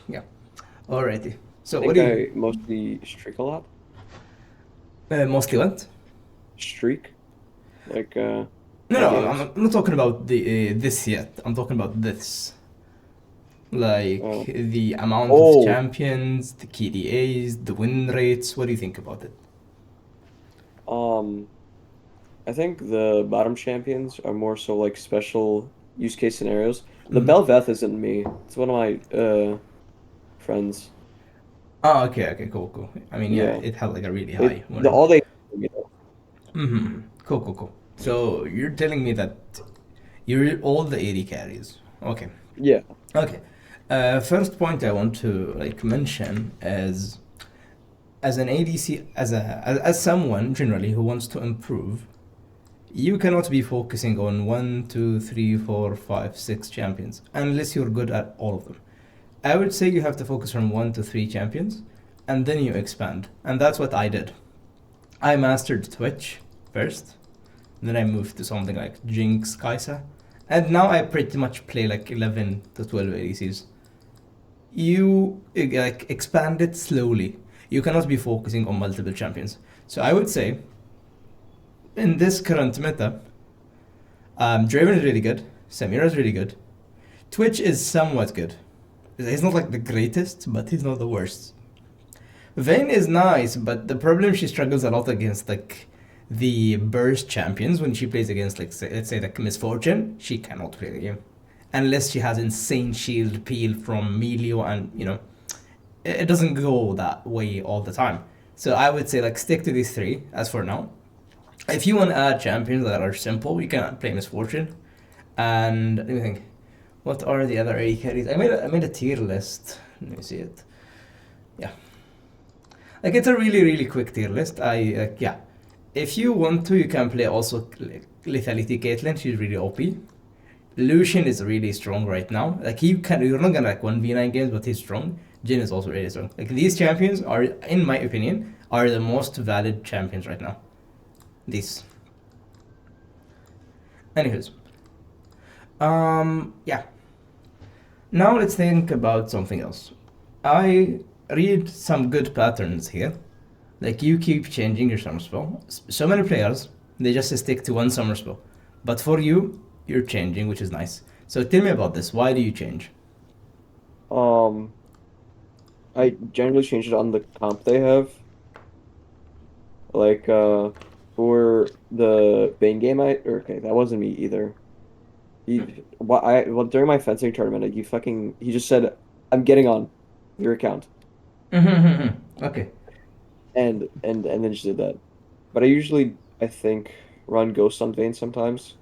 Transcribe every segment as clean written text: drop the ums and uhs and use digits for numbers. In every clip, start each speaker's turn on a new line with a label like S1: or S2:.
S1: Yeah. Alrighty. So
S2: I
S1: what
S2: think
S1: do you
S2: I mostly streak a lot.
S1: mostly what?
S2: Streak, like
S1: No,
S2: my
S1: no, I'm
S2: games.
S1: I'm not talking about the this yet. I'm talking about this. Like
S2: Uh,
S1: the amount of
S2: oh,
S1: champions, the KDAs, the win rates. What do you think about it?
S2: um, I think the bottom champions are more so like special use case scenarios. The
S1: Mm.
S2: Belveth isn't me. It's one of my friends.
S1: Oh, okay, okay, cool, cool. I mean, yeah,
S2: Yeah.
S1: it had like a really high
S2: It
S1: win
S2: the
S1: rate.
S2: all they you know.
S1: Mm-hmm. Cool, cool, cool. So you're telling me that you're all the 80 carries. Okay.
S2: Yeah.
S1: Okay. First point I want to like mention is as an ADC, as someone generally who wants to improve, you cannot be focusing on one, two, three, four, five, six champions unless you're good at all of them. I would say you have to focus on one to three champions, and then you expand, and that's what I did. I mastered Twitch first, then I moved to something like Jinx, Kaisa, and now I pretty much play like 11 to 12 ADCs. You like expand it slowly. You cannot be focusing on multiple champions. So I would say in this current meta, Draven is really good. Samira is really good. Twitch is somewhat good. He's not like the greatest, but he's not the worst. Vayne is nice, but the problem she struggles a lot against like the burst champions when she plays against like let's say like Misfortune, she cannot play the game unless she has insane shield peel from Melio and it doesn't go that way all the time. So I would say like stick to these three as for now. If you want to add champions that are simple, you can play Misfortune. And let me think, what are the other A carries? I made a tier list. Let me see it. Yeah, like it's a really really quick tier list. Yeah. If you want to, you can play also Lethality Caitlyn. She's really OP. Lucian is really strong right now. Like you're not gonna like 1v9 games, but he's strong. Jin is also really strong. Like these champions are, in my opinion, are the most valid champions right now. These. Anywho's, yeah. Now let's think about something else. I read some good patterns here. Like you keep changing your summer spell. So many players, they just stick to one summer spell. But for you, you're changing, which is nice. So tell me about this. Why do you change?
S2: Um, I generally change it on the comp they have. Like for the Bane game I or okay, that wasn't me either. Well during my fencing tournament, like, he just said, "I'm getting on your account,"
S1: Okay.
S2: and then just did that. But I think run Ghost on Vayne sometimes.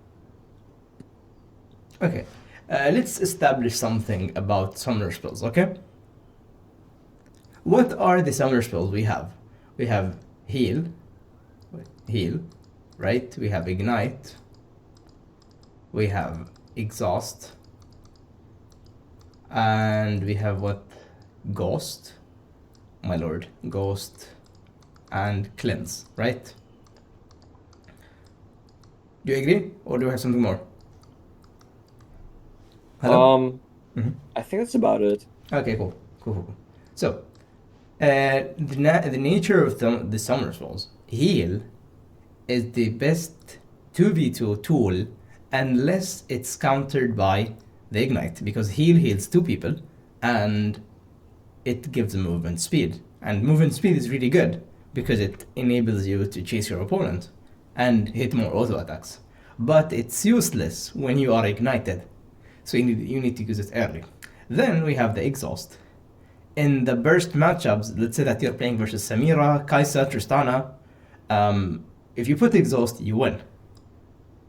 S1: Okay. Let's establish something about summoner spells, okay? What are the summoner spells we have? We have heal, heal, right? We have ignite, we have exhaust, and we have what? Ghost, my lord, ghost, and cleanse, right? Do you agree, or do you have something more? Hello.
S2: Um,
S1: Mm-hmm.
S2: I think that's about it.
S1: Okay, cool, cool, cool, cool. So, the nature of the summoner spells, heal is the best 2v2 tool unless it's countered by the ignite because heal heals two people and it gives movement speed. And movement speed is really good because it enables you to chase your opponent and hit more auto attacks. But it's useless when you are ignited, so you need to use it early. Then we have the exhaust. In the burst matchups, let's say that you're playing versus Samira, Kaisa, Tristana, if you put exhaust, you win.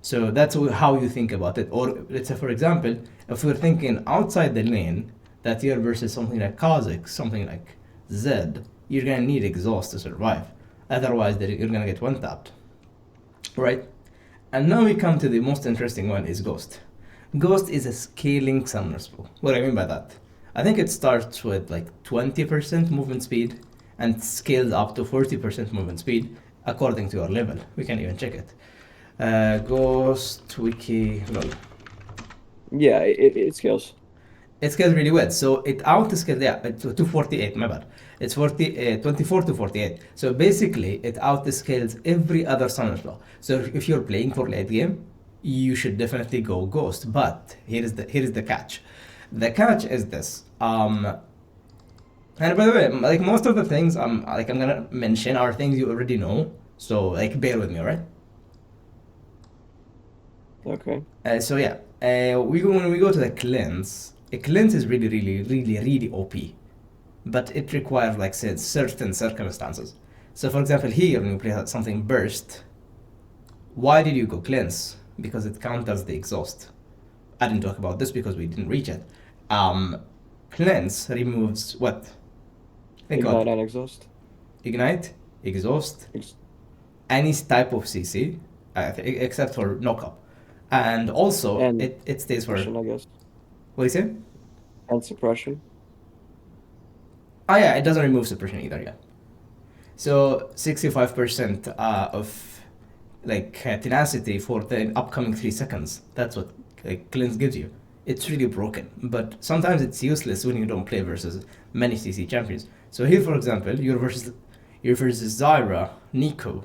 S1: So that's how you think about it. Or let's say, for example, if we're thinking outside the lane, that you're versus something like Kha'Zix, something like Zed, you're gonna need exhaust to survive. Otherwise, you're gonna get one tapped, right? And now we come to the most interesting one: is Ghost. Ghost is a scaling summoner spell. What do I mean by that? I think it starts with like 20% movement speed and scales up to 40% movement speed according to your level. We can even check it. Ghost Wiki lol.
S2: Yeah, it scales.
S1: It scales really well. So it outscales, yeah, to 48, my bad. It's 24 to 48. So basically, it outscales every other summon spell. So if you're playing for late game, you should definitely go Ghost. But here is the catch. The catch is this. And by the way, like most of the things I'm gonna mention are things you already know. So like bear with me, alright?
S2: Okay.
S1: So yeah, when we go to the cleanse, a cleanse is really OP, but it requires like say, certain circumstances. So for example, here when you play something burst, why did you go cleanse? Because it counters the exhaust. I didn't talk about this because we didn't reach it. Um, Cleanse removes what? Think
S2: Ignite
S1: about
S2: and exhaust.
S1: ignite, exhaust,
S2: Ex
S1: any type of CC, except for knockup, and also
S2: and
S1: it stays for
S2: suppression, I guess.
S1: what do you say?
S2: And suppression.
S1: Oh yeah, it doesn't remove suppression either. Yeah, so 65% of like tenacity for the upcoming 3 seconds. That's what like cleanse gives you. It's really broken, but sometimes it's useless when you don't play versus many CC champions. So here, for example, you're versus Zyra, Nico.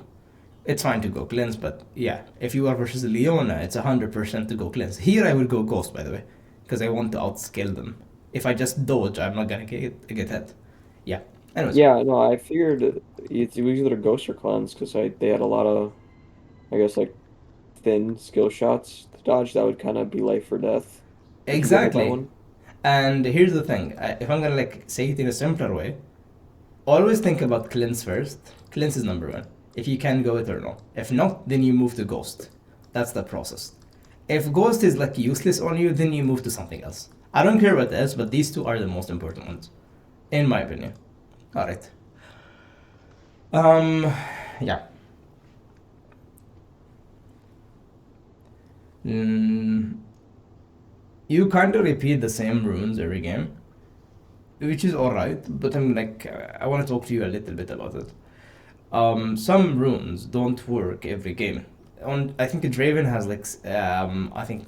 S1: It's fine to go cleanse, but yeah, if you are versus Leona, it's 100% to go cleanse. Here I would go ghost, by the way, because I want to outscale them. If I just dodge, I'm not gonna get hit. Yeah. Anyways,
S2: Yeah, no, I figured it was either ghost or cleanse because they had a lot of, I guess, like thin skill shots to dodge that would kind of be life or death if you get hit by
S1: exactly.
S2: one.
S1: And here's the thing: if I'm gonna like say it in a simpler way, always think about cleanse first. Cleanse is number one. If you can go eternal. If not, then you move to ghost. That's the process. If ghost is like useless on you, then you move to something else. I don't care what it is, but these two are the most important ones, in my opinion. All right. Um, yeah. Mm, you kind of repeat the same runes every game, which is alright. But I'm like, I want to talk to you a little bit about it. Some runes don't work every game. I think Draven has like I think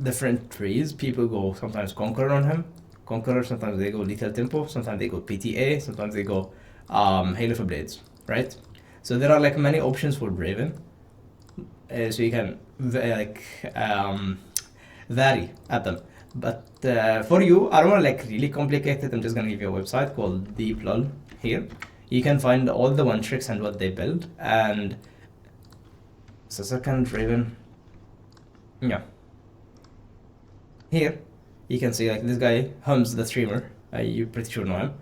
S1: different trees. People go sometimes Conqueror on him. Conqueror. Sometimes they go Lethal Tempo. Sometimes they go PTA. Sometimes they go Hail of Blades. Right. So there are like many options for Draven. So you can vary at them. But for you, I don't want to like really complicate it. I'm just gonna give you a website called DeepLol here. You can find all the one tricks and what they build. And so second Raven, yeah. Here, you can see like this guy Hums the streamer. You pretty sure know him.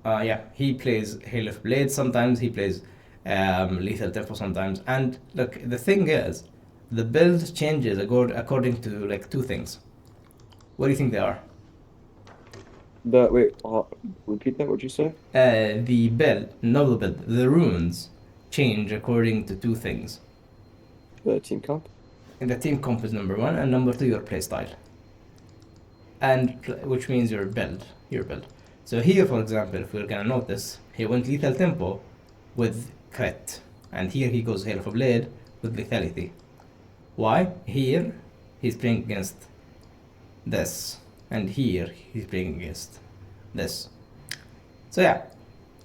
S1: Yeah, he plays Hail of Blades sometimes. He plays Lethal Tempo sometimes. And look, the thing is, the build changes according to like two things. What do you think they are?
S2: Wait, repeat that. What'd you say?
S1: The build, no the build, the runes change according to two things.
S2: The team comp?
S1: And the team comp is number one, and number two your playstyle, and which means your build. So here, for example, if we're gonna notice, he went lethal tempo with crit, and here he goes hail of a blade with lethality. Why? Here he's playing against this, and here he's playing against this. So yeah,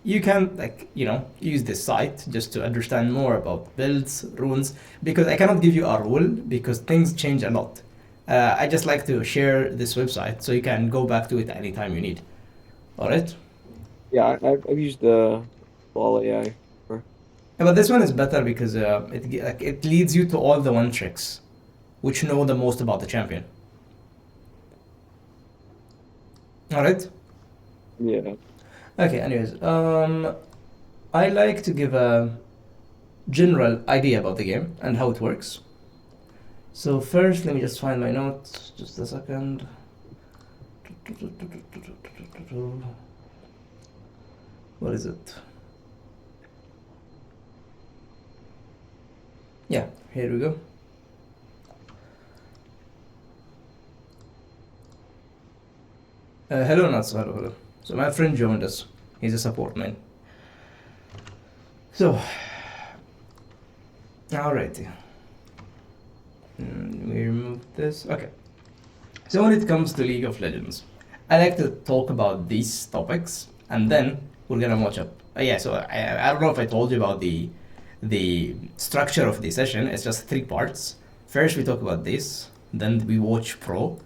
S1: you can like use this site just to understand more about builds, runes, because I cannot give you a rule because things change a lot. I just like to share this website so you can go back to it anytime you need. All right.
S2: Yeah, I've used the Wall AI. For,
S1: But this one is better because it leads you to all the one tricks, which know the most about the champion. All right.
S2: yeah.
S1: Okay. Anyways, I like to give a general idea about the game and how it works. So first, let me just find my notes. Just a second. What is it? Yeah, here we go. Hello, Natsu. Hello. So my friend joined us. He's a support man. So, alrighty. We remove this. Okay. So when it comes to League of Legends, I like to talk about these topics, and then we're gonna watch up. Yeah, so I don't know if I told you about the structure of the session. It's just three parts. First, we talk about this. Then we watch pro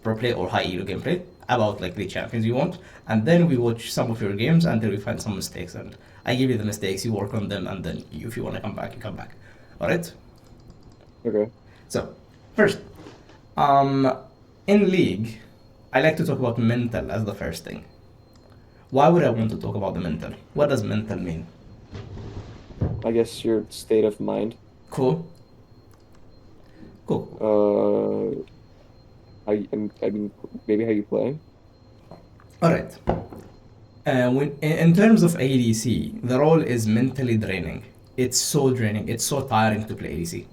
S1: play or high elo gameplay about like the champions you want, and then we watch some of your games until we find some mistakes, and I give you the mistakes, you work on them, and then if you want to come back, you come back. All right.
S2: Okay.
S1: So first, um, in League, I like to talk about mental as the first thing. Why would I want to talk about the mental? What does mental mean?
S2: I guess your state of mind.
S1: Cool. Cool.
S2: I mean, maybe how you play.
S1: All right. In terms of ADC, the role is mentally draining. It's so draining. It's so tiring to play ADC.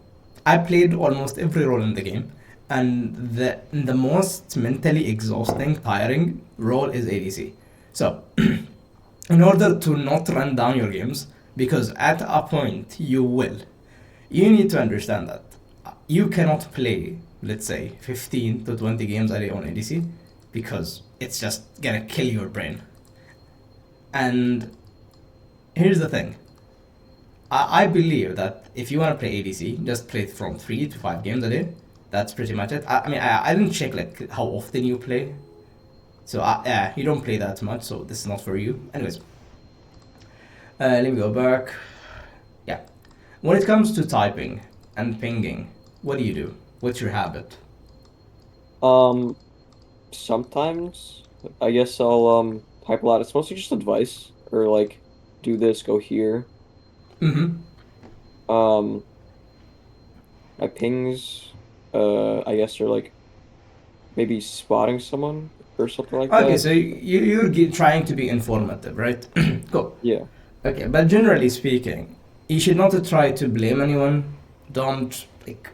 S1: I played almost every role in the game, and the most mentally exhausting, tiring role is ADC. So, in order to not run down your games, because at a point you will, you need to understand that you cannot play, let's say, 15 to 20 games a day on ADC, because it's just gonna kill your brain. And here's the thing. I believe that if you want to play ADC, just play from 3 to 5 games a day. That's pretty much it. I mean, I didn't check like how often you play, so yeah, you don't play that much. So this is not for you. Anyways, let me go back. Yeah, when it comes to typing and pinging, what do you do? What's your habit?
S2: Um, Sometimes I guess I'll type a lot. It's mostly just advice or like do this, go here.
S1: Mm-hmm.
S2: Um, my pings, I guess are like maybe spotting someone or something like
S1: Okay,
S2: that.
S1: so trying to be informative, right? Cool.
S2: Yeah,
S1: Okay, but generally speaking, you should not try to blame anyone. Don't like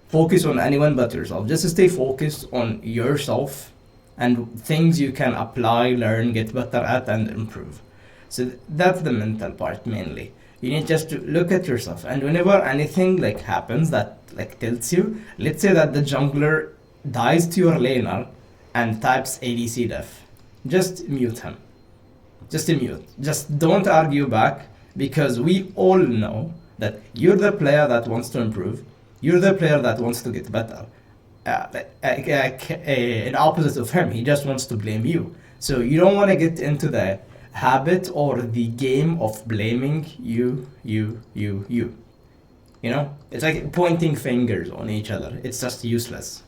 S1: focus on anyone but yourself. Just stay focused on yourself and things you can apply, learn, get better at, and improve. So that's the mental part mainly. You need just to look at yourself, and whenever anything like happens that like tilts you, let's say that the jungler dies to your laner and types ADC def, just mute him. Just mute. Just don't argue back because we all know that you're the player that wants to improve. You're the player that wants to get better. In opposite of him, he just wants to blame you. So you don't want to get into the habit or the game of blaming you. You know, it's like pointing fingers on each other. It's just useless.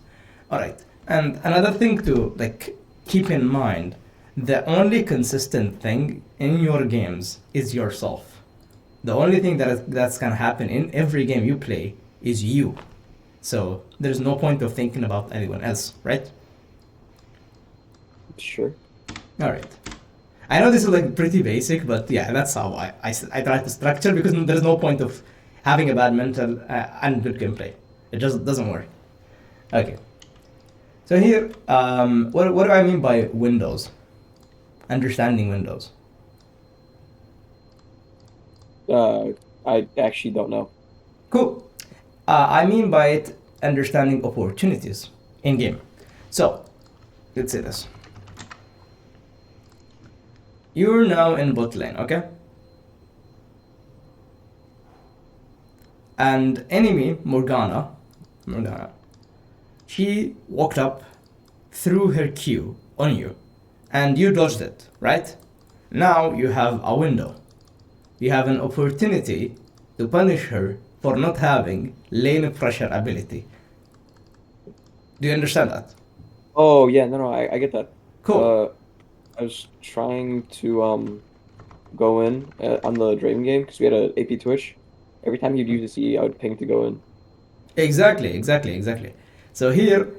S1: All right. And another thing to like keep in mind, the only consistent thing in your games is yourself. The only thing that's gonna happen in every game you play is you. So there's no point of thinking about anyone else, right?
S2: sure.
S1: All right. I know this is like pretty basic, but yeah, that's how I try to structure because there's no point of having a bad mental and good gameplay. It just doesn't work. Okay. So here, what do I mean by windows? Understanding windows.
S2: I actually don't know.
S1: Cool. I mean by it understanding opportunities in game. So, let's say this. You're now in bot lane, okay? And enemy Morgana, she walked up, threw her Q on you, and you dodged it, right? Now you have a window. You have an opportunity to punish her for not having lane pressure ability. Do you understand that?
S2: Oh yeah, no, I get that.
S1: Cool.
S2: Uh, I was trying to go in on the Draven game because we had a AP Twitch. Every time he'd use a CE, I would ping to go in.
S1: Exactly. So here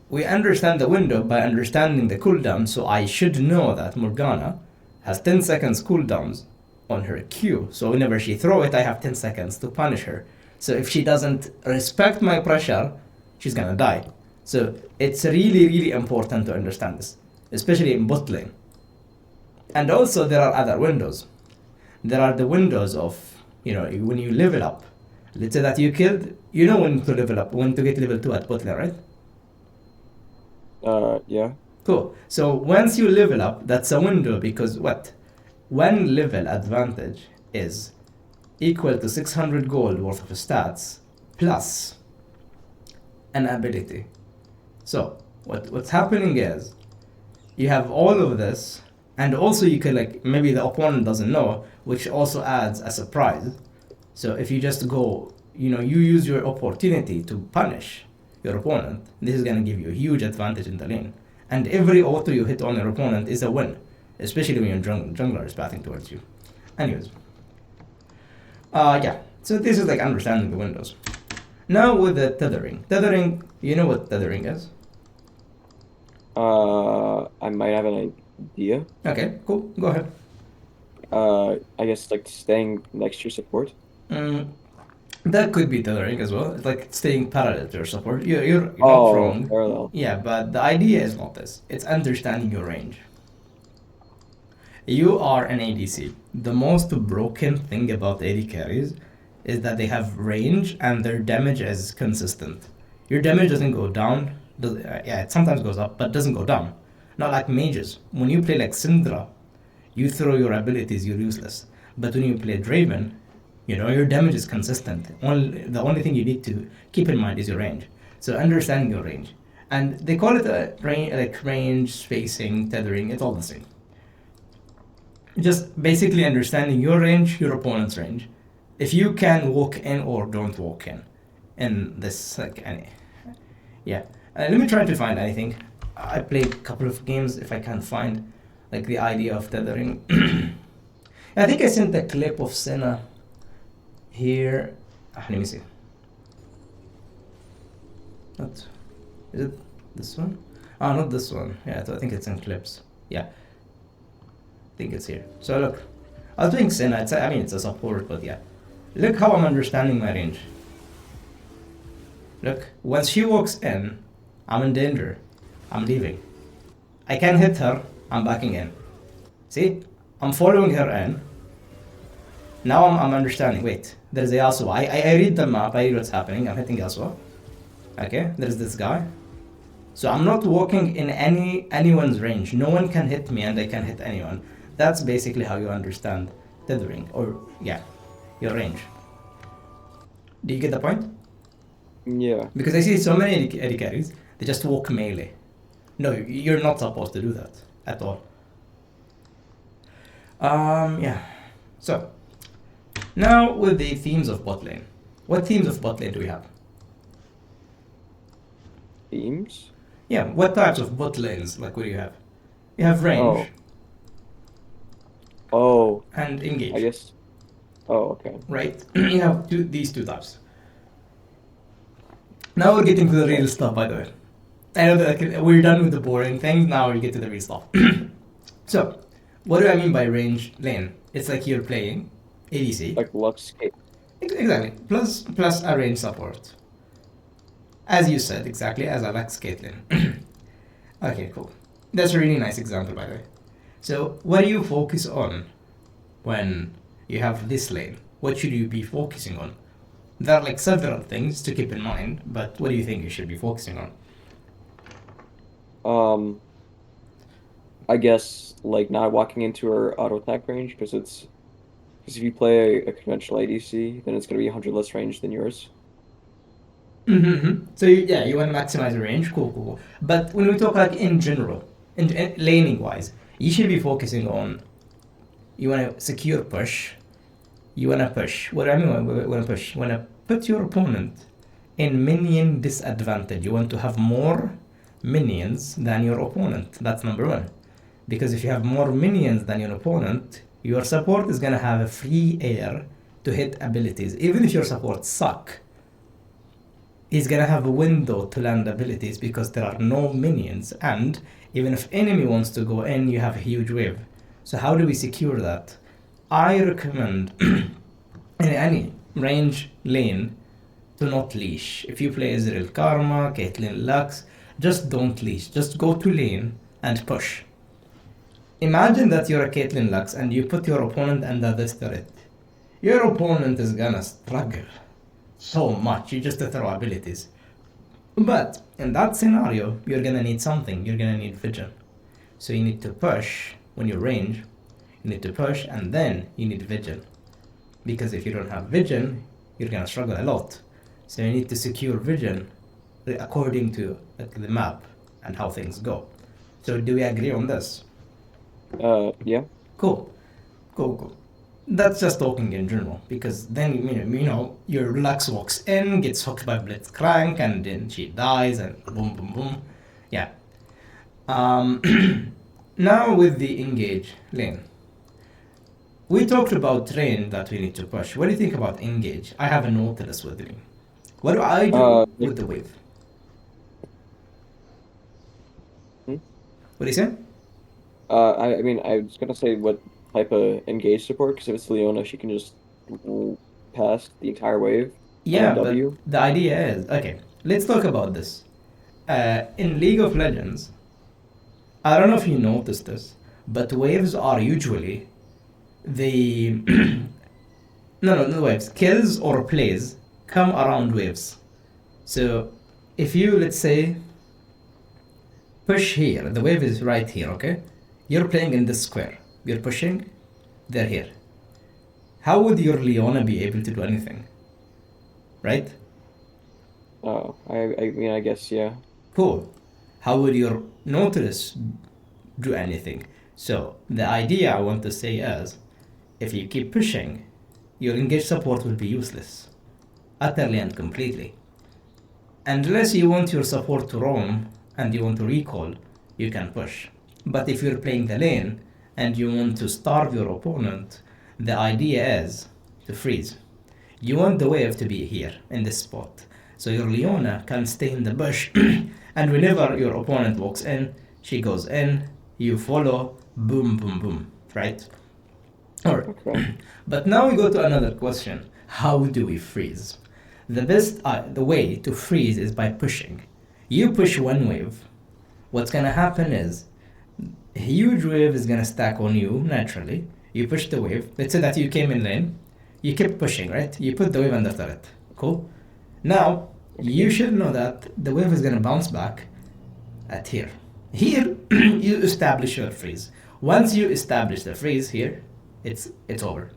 S1: we understand the window by understanding the cooldown, so I should know that Morgana has 10 seconds cooldowns on her Q. So whenever she throw it, I have 10 seconds to punish her. So if she doesn't respect my pressure, she's gonna die. So it's really important to understand this, especially in bot lane. And also there are other windows. There are the windows of, when you level up. Let's say that you killed, you know when to level up, when to get level 2 at bot lane, right?
S2: Yeah.
S1: Cool. So once you level up, that's a window because what? One level advantage is equal to 600 gold worth of stats plus an ability. So what's happening is you have all of this, and also you can like maybe the opponent doesn't know, which also adds a surprise. So if you just go, you use your opportunity to punish your opponent, this is gonna give you a huge advantage in the lane. And every auto you hit on your opponent is a win, especially when your jungler is batting towards you. Anyways, yeah. So this is like understanding the windows. Now with the tethering, you know what tethering is?
S2: I might have an idea.
S1: Okay, cool. Go ahead.
S2: I guess like staying next to your support.
S1: Mm, that could be tethering as well. It's like staying parallel to your support. You're not
S2: Oh,
S1: wrong.
S2: parallel.
S1: Yeah, but the idea is not this. It's understanding your range. You are an ADC. The most broken thing about AD carries is that they have range and their damage is consistent. Your damage doesn't go down. Yeah, it sometimes goes up, but doesn't go down. Not like mages. When you play like Syndra, you throw your abilities, you're useless. But when you play Draven, your damage is consistent. The only thing you need to keep in mind is your range. So understanding your range. And they call it a range, like range, spacing, tethering, it's all the same. Just basically understanding your range, your opponent's range. If you can walk in or don't walk in this, like, yeah. Let me try to find anything. I played a couple of games. If I can't find, like, the idea of tethering. I think I sent the clip of Senna here. Let me see. What? Is it this one? Ah, not this one. Yeah, I think it's in clips. Yeah. I think it's here. So look, I was doing Senna. It's a support, but yeah. Look how I'm understanding my range. Look, once she walks in, I'm in danger. I'm leaving. I can hit her. I'm backing in. See? I'm following her in. Now I'm understanding. Wait, there's a Yasuo. I read the map. I read what's happening. I'm hitting Yasuo. Okay, there's this guy. So I'm not walking in anyone's range. No one can hit me and I can hit anyone. That's basically how you understand tethering, or yeah, your range. Do you get the point?
S2: Yeah.
S1: Because I see so many AD carries, they just walk melee. No, you're not supposed to do that at all. Yeah. So now with the themes of bot lane, what themes of bot lane do we have?
S2: Themes?
S1: Yeah, what types of bot lanes? Like, what do you have? You have range
S2: Oh. Oh.
S1: and engage.
S2: I guess. Oh, okay.
S1: Right? You have these two types. Now we're getting to the real stuff, by the way. I know that we're done with the boring things. Now we get to the real stuff. So, what do I mean by range lane? It's like you're playing ADC.
S2: Like Lux.
S1: Exactly. Plus a range support. As you said, exactly as Alex Caitlyn. Okay, cool. That's a really nice example, by the way. So, what do you focus on when you have this lane? What should you be focusing on? There are like several things to keep in mind, but what do you think you should be focusing on?
S2: I guess like not walking into her auto attack range because if you play a conventional ADC, then it's gonna be 100 less range than yours.
S1: Mm-hmm. So you want to maximize the range, cool. But when we talk like in general, in laning wise, you should be focusing on, you want to secure push. You want to push. What do I mean? Want to push? You want to put your opponent in minion disadvantage. You want to have more minions than your opponent. That's number one. Because if you have more minions than your opponent, your support is gonna have a free air to hit abilities. Even if your supports suck, he's gonna have a window to land abilities because there are no minions, and even if enemy wants to go in, you have a huge wave. So how do we secure that? I recommend in any range lane to not leash. If you play Ezreal Karma, Caitlyn Lux, just don't leash. Just go to lane and push. Imagine that you're a Caitlyn Lux and you put your opponent under this turret. Your opponent is gonna struggle so much. You just throw abilities. But in that scenario, you're gonna need something. You're gonna need vision. So you need to push when you range. You need to push, and then you need vision. Because if you don't have vision, you're gonna struggle a lot. So you need to secure vision according to like, the map and how things go. So do we agree on this?
S2: Yeah.
S1: Cool, cool. That's just talking in general, because then your Lux walks in, gets hooked by Blitzcrank, and then she dies, and boom, boom, boom. Yeah. Um, Now with the engage lane, we talked about train that we need to push. What do you think about engage? I have a Nautilus with me. What do I do
S2: Yeah.
S1: with the wave?
S2: Hmm?
S1: What do you say?
S2: I mean, I was gonna say what type of engage support, because if it's Leona, she can just pass the entire wave on a
S1: Yeah, but
S2: W.
S1: the idea is okay. Let's talk about this. In League of Legends, I don't know if you noticed this, but waves are usually the no waves. Kills or plays come around waves. So if you let's say push here, the wave is right here, okay? You're playing in this square. You're pushing, they're here. How would your Leona be able to do anything? Right?
S2: Oh, I mean, I guess, yeah.
S1: Cool. How would your Nautilus do anything? So the idea I want to say is if you keep pushing, your engage support will be useless. Utterly and completely. Unless you want your support to roam and you want to recall, you can push. But if you're playing the lane and you want to starve your opponent, the idea is to freeze. You want the wave to be here in this spot. So your Leona can stay in the bush and whenever your opponent walks in, she goes in, you follow, boom, boom, boom, right? Alright.
S2: Okay.
S1: But now we go to another question. How do we freeze? The way to freeze is by pushing. You push one wave. What's gonna happen is a huge wave is gonna stack on you naturally. You push the wave. Let's say that you came in lane. You keep pushing, right? You put the wave under turret. Cool. Now you
S2: Okay.
S1: should know that the wave is gonna bounce back at here. Here you establish your freeze. Once you establish the freeze here, it's over.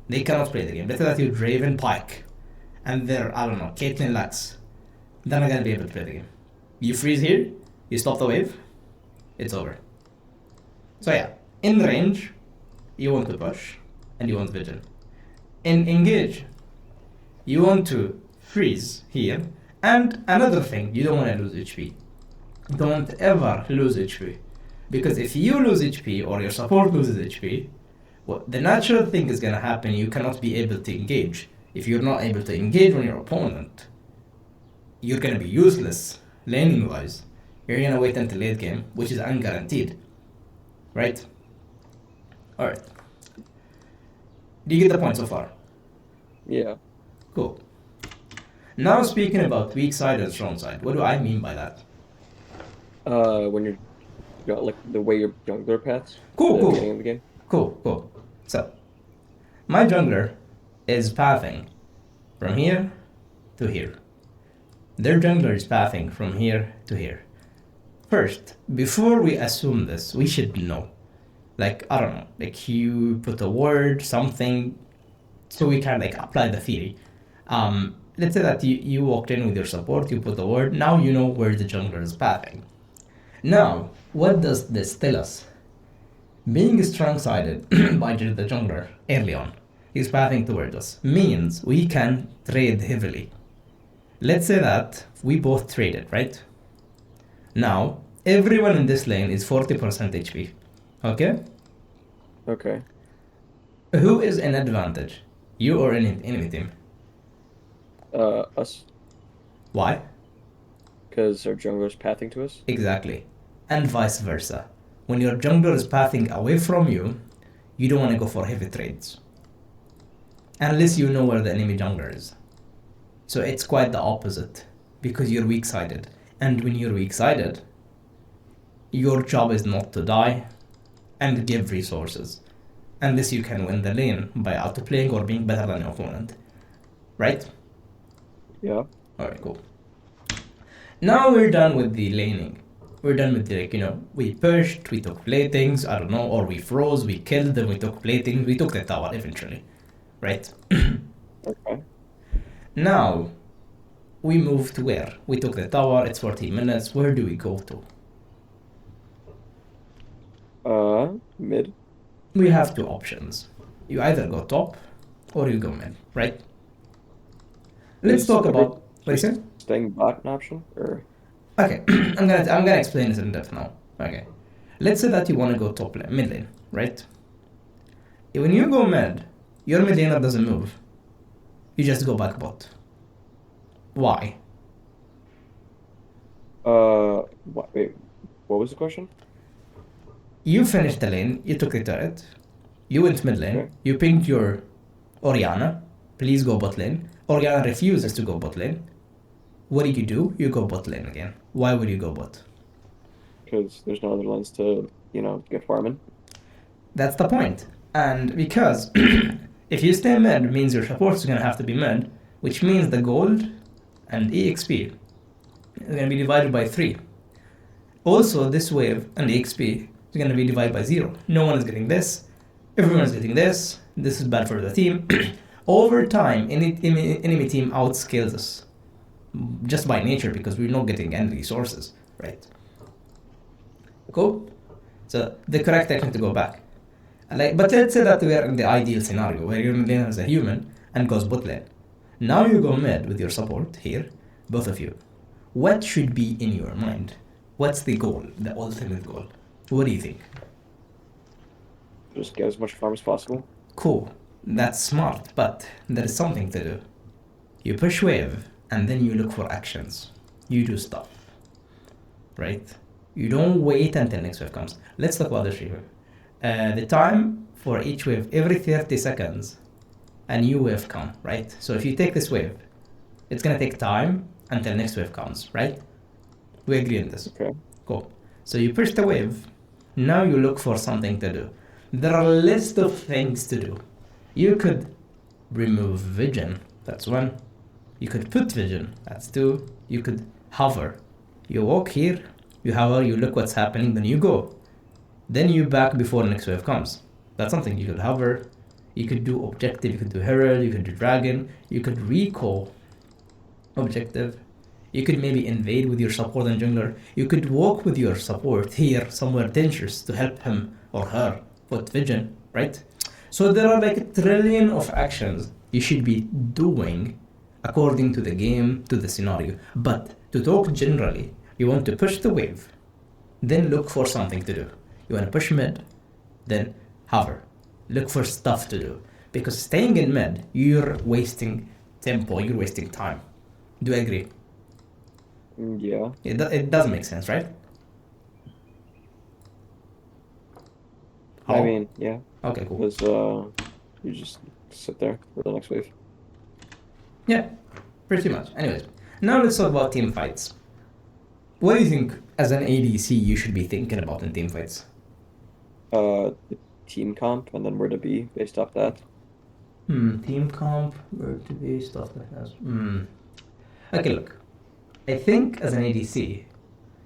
S1: They cannot play the game. Let's say that you Draven Pike, and they're I don't know Caitlyn Lux. They're not gonna be able to play the game. You freeze here, you stop the wave, it's over. So yeah, in range, you want to push, and you want vision. In engage, you want to freeze here, and another thing, you don't want to lose HP. Don't ever lose HP, because if you lose HP or your support loses HP, well, the natural thing is gonna happen. You cannot be able to engage. If you're not able to engage on your opponent, you're gonna be useless laning wise. You're gonna wait until late game, which is unguaranteed, right? All right. Do you get the point so far?
S2: Yeah.
S1: Cool. Now speaking about weak side and strong side, what do I mean by that?
S2: When you're like the way your jungler paths
S1: Cool,
S2: at the beginning
S1: cool,
S2: of the game.
S1: cool. So my jungler is pathing from here to here. Their jungler is pathing from here to here. First, before we assume this, we should know. Like, I don't know, like you put a word, something, so we can like apply the theory. Let's say that you walked in with your support, you put a word, now you know where the jungler is pathing. Now, what does this tell us? Being strong-sided by the jungler early on, he's pathing towards us, means we can trade heavily. Let's say that we both traded, right? Now, everyone in this lane is 40% HP. Okay?
S2: Okay.
S1: Who is in advantage? You or enemy team?
S2: Us,
S1: Why?
S2: because our jungler's pathing to us.
S1: Exactly. And vice versa. When your jungler is pathing away from you, you don't want to go for heavy trades. Unless you know where the enemy jungler is. So it's quite the opposite. Because you're weak sided. And when you're weak sided, your job is not to die and give resources. Unless you can win the lane by outplaying or being better than your opponent. Right?
S2: Yeah.
S1: Alright, cool. Now we're done with the laning. We're done with the, like, we pushed, we took playthings, I don't know, or we froze, we killed them, we took playthings, we took the tower eventually. Right?
S2: Okay.
S1: Now, we moved to where? We took the tower, it's 14 minutes, where do we go to?
S2: Mid.
S1: We have two options. You either go top, or you go mid, right? Let's
S2: Is
S1: talk
S2: ever
S1: about... What do you say?
S2: staying bot an option? Or
S1: Okay, I'm gonna explain this in depth now. Okay, let's say that you want to go top lane, mid lane, right? When you go mid, your mid laner doesn't move. You just go back bot. Why?
S2: wait, what was the question?
S1: You finished the lane, you took the turret, you went mid lane,
S2: Okay.
S1: you pinged your Orianna, please go bot lane. Orianna refuses to go bot lane. What do? You go bot lane again. Why would you go bot?
S2: Because there's no other lanes to, get farming.
S1: That's the point. And because if you stay mid, means your support is gonna have to be mid, which means the gold and EXP is gonna be divided by 3. Also, this wave and EXP is gonna be divided by 0. No one is getting this. Everyone is getting this. This is bad for the team. Over time, enemy team outscales us. Just by nature, because we're not getting any resources, right? Cool? So the correct action to go back. But let's say that we are in the ideal scenario where your mid laner is a human and goes bot lane. Now you go mid with your support here, both of you. What should be in your mind? What's the goal, the ultimate goal? What do you think?
S2: Just get as much farm as possible.
S1: Cool, that's smart, but there is something to do. You push wave, and then you look for actions. You do stuff, right? You don't wait until next wave comes. Let's talk about this here. The time for each wave, every 30 seconds, a new wave comes, right? So if you take this wave, it's gonna take time until next wave comes, right? We agree on this.
S2: Okay.
S1: Cool. So you push the wave, now you look for something to do. There are a list of things to do. You could remove vision, that's 1. You could put vision, that's 2. You could hover. You walk here, you hover, you look what's happening, then you go. Then you back before next wave comes. That's something you could hover. You could do objective, you could do herald, you could do dragon, you could recall objective. You could maybe invade with your support and jungler. You could walk with your support here somewhere dangerous to help him or her put vision, right? So there are like a trillion of actions you should be doing according to the game, to the scenario. But to talk generally, you want to push the wave, then look for something to do. You want to push mid, then hover. Look for stuff to do. Because staying in mid, you're wasting tempo, you're wasting time. Do I agree?
S2: Yeah.
S1: It does make sense, right?
S2: I mean, yeah.
S1: Okay, cool.
S2: Because you just sit there for the next wave.
S1: Yeah, pretty much. Anyways, now let's talk about team fights. What do you think, as an ADC, you should be thinking about in team fights?
S2: The team comp and then where to be based off that.
S1: Team comp, where to be, stuff like that. Okay, look. I think as an ADC,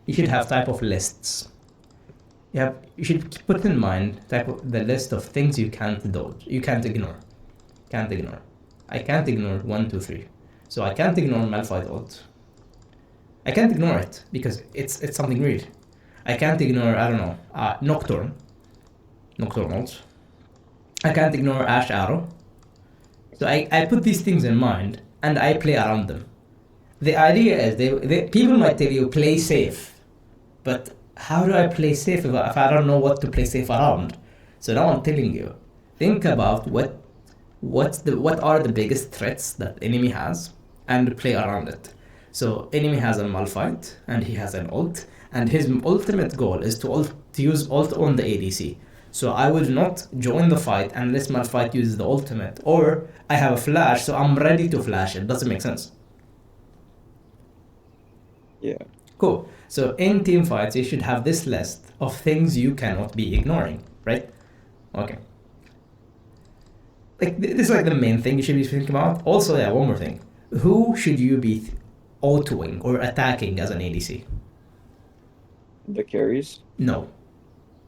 S1: you should have type of lists. You should put in mind the list of things you can't dodge, you can't ignore. I can't ignore 1, 2, 3. So I can't ignore Malphite ult. I can't ignore it because it's something weird. I can't ignore, I don't know, Nocturne ult. I can't ignore Ash Arrow. So I put these things in mind and I play around them. The idea is people might tell you play safe, but how do I play safe if I don't know what to play safe around? So now I'm telling you, think about what are the biggest threats that enemy has and play around it. So enemy has a Malphite and he has an ult, and his ultimate goal is to use ult on the ADC. So I would not join the fight unless Malphite uses the ultimate, or I have a flash, so I'm ready to flash it. Doesn't make sense.
S2: Yeah.
S1: Cool. So in team fights, you should have this list of things you cannot be ignoring, right? Okay. Like this is like the main thing you should be thinking about. Also, yeah, one more thing. Who should you be autoing or attacking as an ADC.
S2: The carries?
S1: No.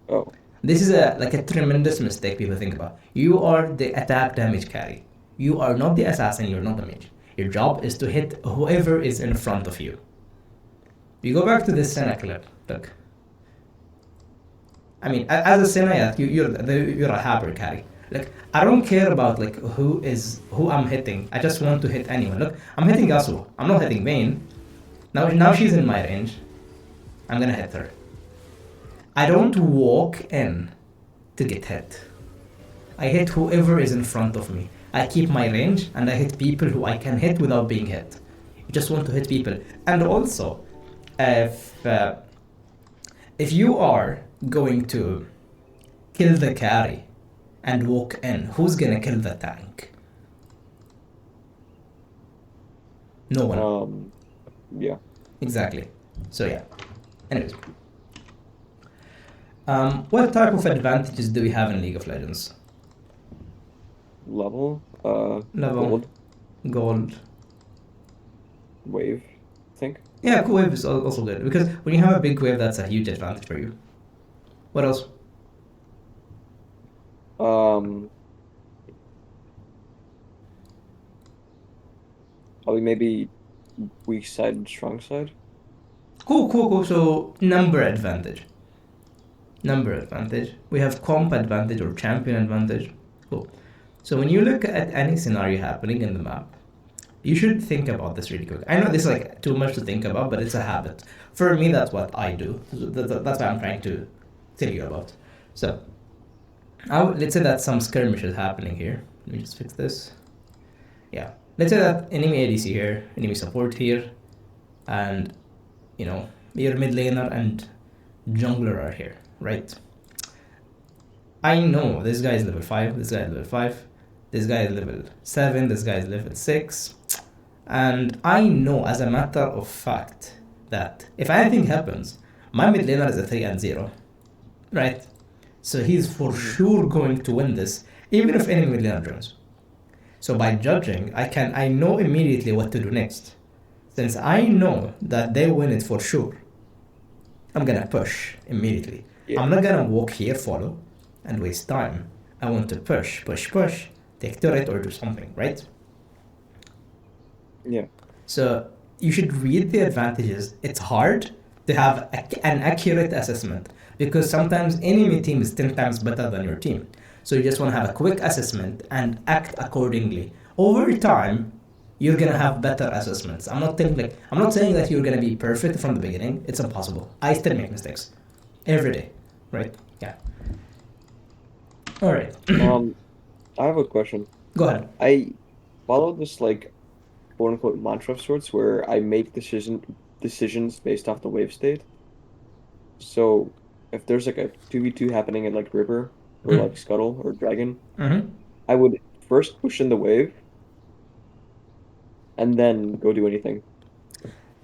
S2: Oh,
S1: This is a tremendous mistake people think about. You are the attack damage carry. You are not the assassin, you're not the mage. Your job is to hit whoever is in front of you. You go back to this Senna clip. Look. I mean, as a Senna, you're a Haber carry. Like, I don't care about like who I'm hitting. I just want to hit anyone. Look, I'm hitting Yasuo. I'm not hitting Vayne. Now she's in my range. I'm gonna hit her. I don't walk in to get hit. I hit whoever is in front of me. I keep my range and I hit people who I can hit without being hit. You just want to hit people. And also, if you are going to kill the carry and walk in, who's gonna kill the tank? No one.
S2: Yeah.
S1: Exactly. So yeah. Anyways. What type of advantages do we have in League of Legends?
S2: Level?
S1: Level. Gold.
S2: Wave, I think.
S1: Yeah, cool wave is also good because when you have a big wave, that's a huge advantage for you. What else?
S2: Probably maybe weak side and strong side.
S1: Cool. So number advantage. Number advantage. We have comp advantage or champion advantage. Cool. So when you look at any scenario happening in the map, you should think about this really quick. I know this is like too much to think about, but it's a habit. For me, that's what I do. That's what I'm trying to tell you about. So, let's say that some skirmish is happening here. Let me just fix this. Yeah. Let's say that enemy ADC here, enemy support here, and, your mid laner and jungler are here, right? I know this guy is level 5, this guy is level 5, this guy is level 7, this guy is level 6. And I know as a matter of fact that if anything happens, my mid laner is a 3-0. Right? So he's for sure going to win this, even if any mid laner joins. So by judging, I know immediately what to do next. Since I know that they win it for sure, I'm gonna push immediately. Yeah. I'm not gonna walk here, follow, and waste time. I want to push, take turret or do something, right?
S2: Yeah.
S1: So you should read the advantages. It's hard to have an accurate assessment because sometimes enemy team is 10 times better than your team. So you just want to have a quick assessment and act accordingly. Over time, you're gonna have better assessments. I'm not saying that you're gonna be perfect from the beginning. It's impossible. I still make mistakes every day, right? Yeah. All right.
S2: I have a question.
S1: Go ahead.
S2: I follow this like quote unquote mantra of sorts where I make decisions based off the wave state. So if there's like a 2v2 happening in like river or like scuttle or dragon, I would first push in the wave and then go do anything.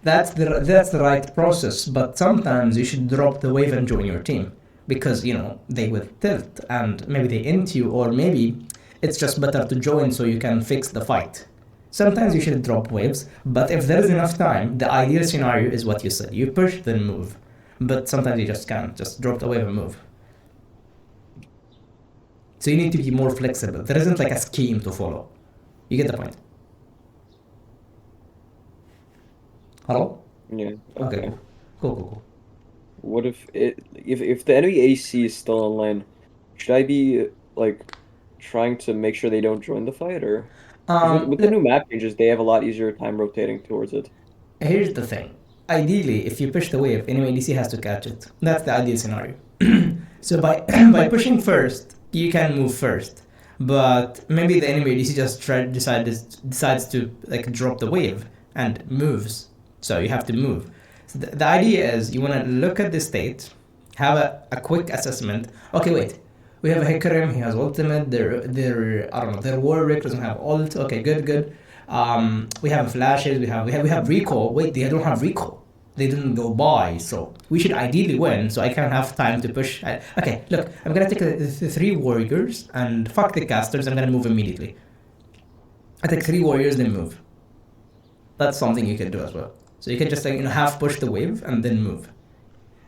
S1: That's the right process, but sometimes you should drop the wave and join your team because they will tilt and maybe they int you, or maybe it's just better to join so you can fix the fight. Sometimes you should drop waves, but if there is enough time, the ideal scenario is what you said. You push, then move. But sometimes you just can't. Just drop the wave and move. So you need to be more flexible. There isn't like a scheme to follow. You get the point? Hello?
S2: Yeah.
S1: Okay. Cool.
S2: What if the enemy AC is still online? Should I be like trying to make sure they don't join the fight, or with the new map changes, they have a lot easier time rotating towards it?
S1: Here's the thing. Ideally, if you push the wave, enemy ADC has to catch it. That's the ideal scenario. So by pushing first, you can move first. But maybe the enemy ADC just decides to like drop the wave and moves. So you have to move. So the idea is you want to look at the state, have a quick assessment. Okay, wait. We have a Hecarim, he has ultimate. Their Warwick doesn't have ult. Okay, good. We have flashes. We have recall. Wait, they don't have recall. They didn't go by. So we should ideally win. So I can have time to push. Okay, look, I'm gonna take the 3 warriors and fuck the casters. I'm gonna move immediately. I take 3 warriors, then move. That's something you can do as well. So you can just like half push the wave and then move.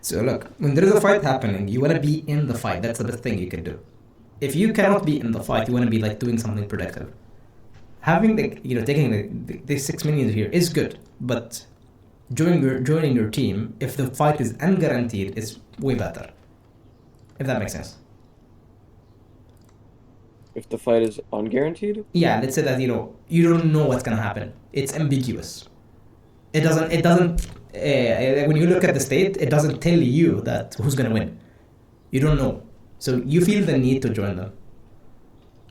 S1: So look, when there is a fight happening, you want to be in the fight. That's the best thing you can do. If you cannot be in the fight, you want to be like doing something productive. Having like taking the 6 minions here is good, but joining your team if the fight is unguaranteed is way better. If that makes sense.
S2: If the fight is unguaranteed?
S1: Yeah, let's say that you don't know what's gonna happen. It's ambiguous. It doesn't when you look at the state, it doesn't tell you that who's gonna win. You don't know, so you feel the need to join them,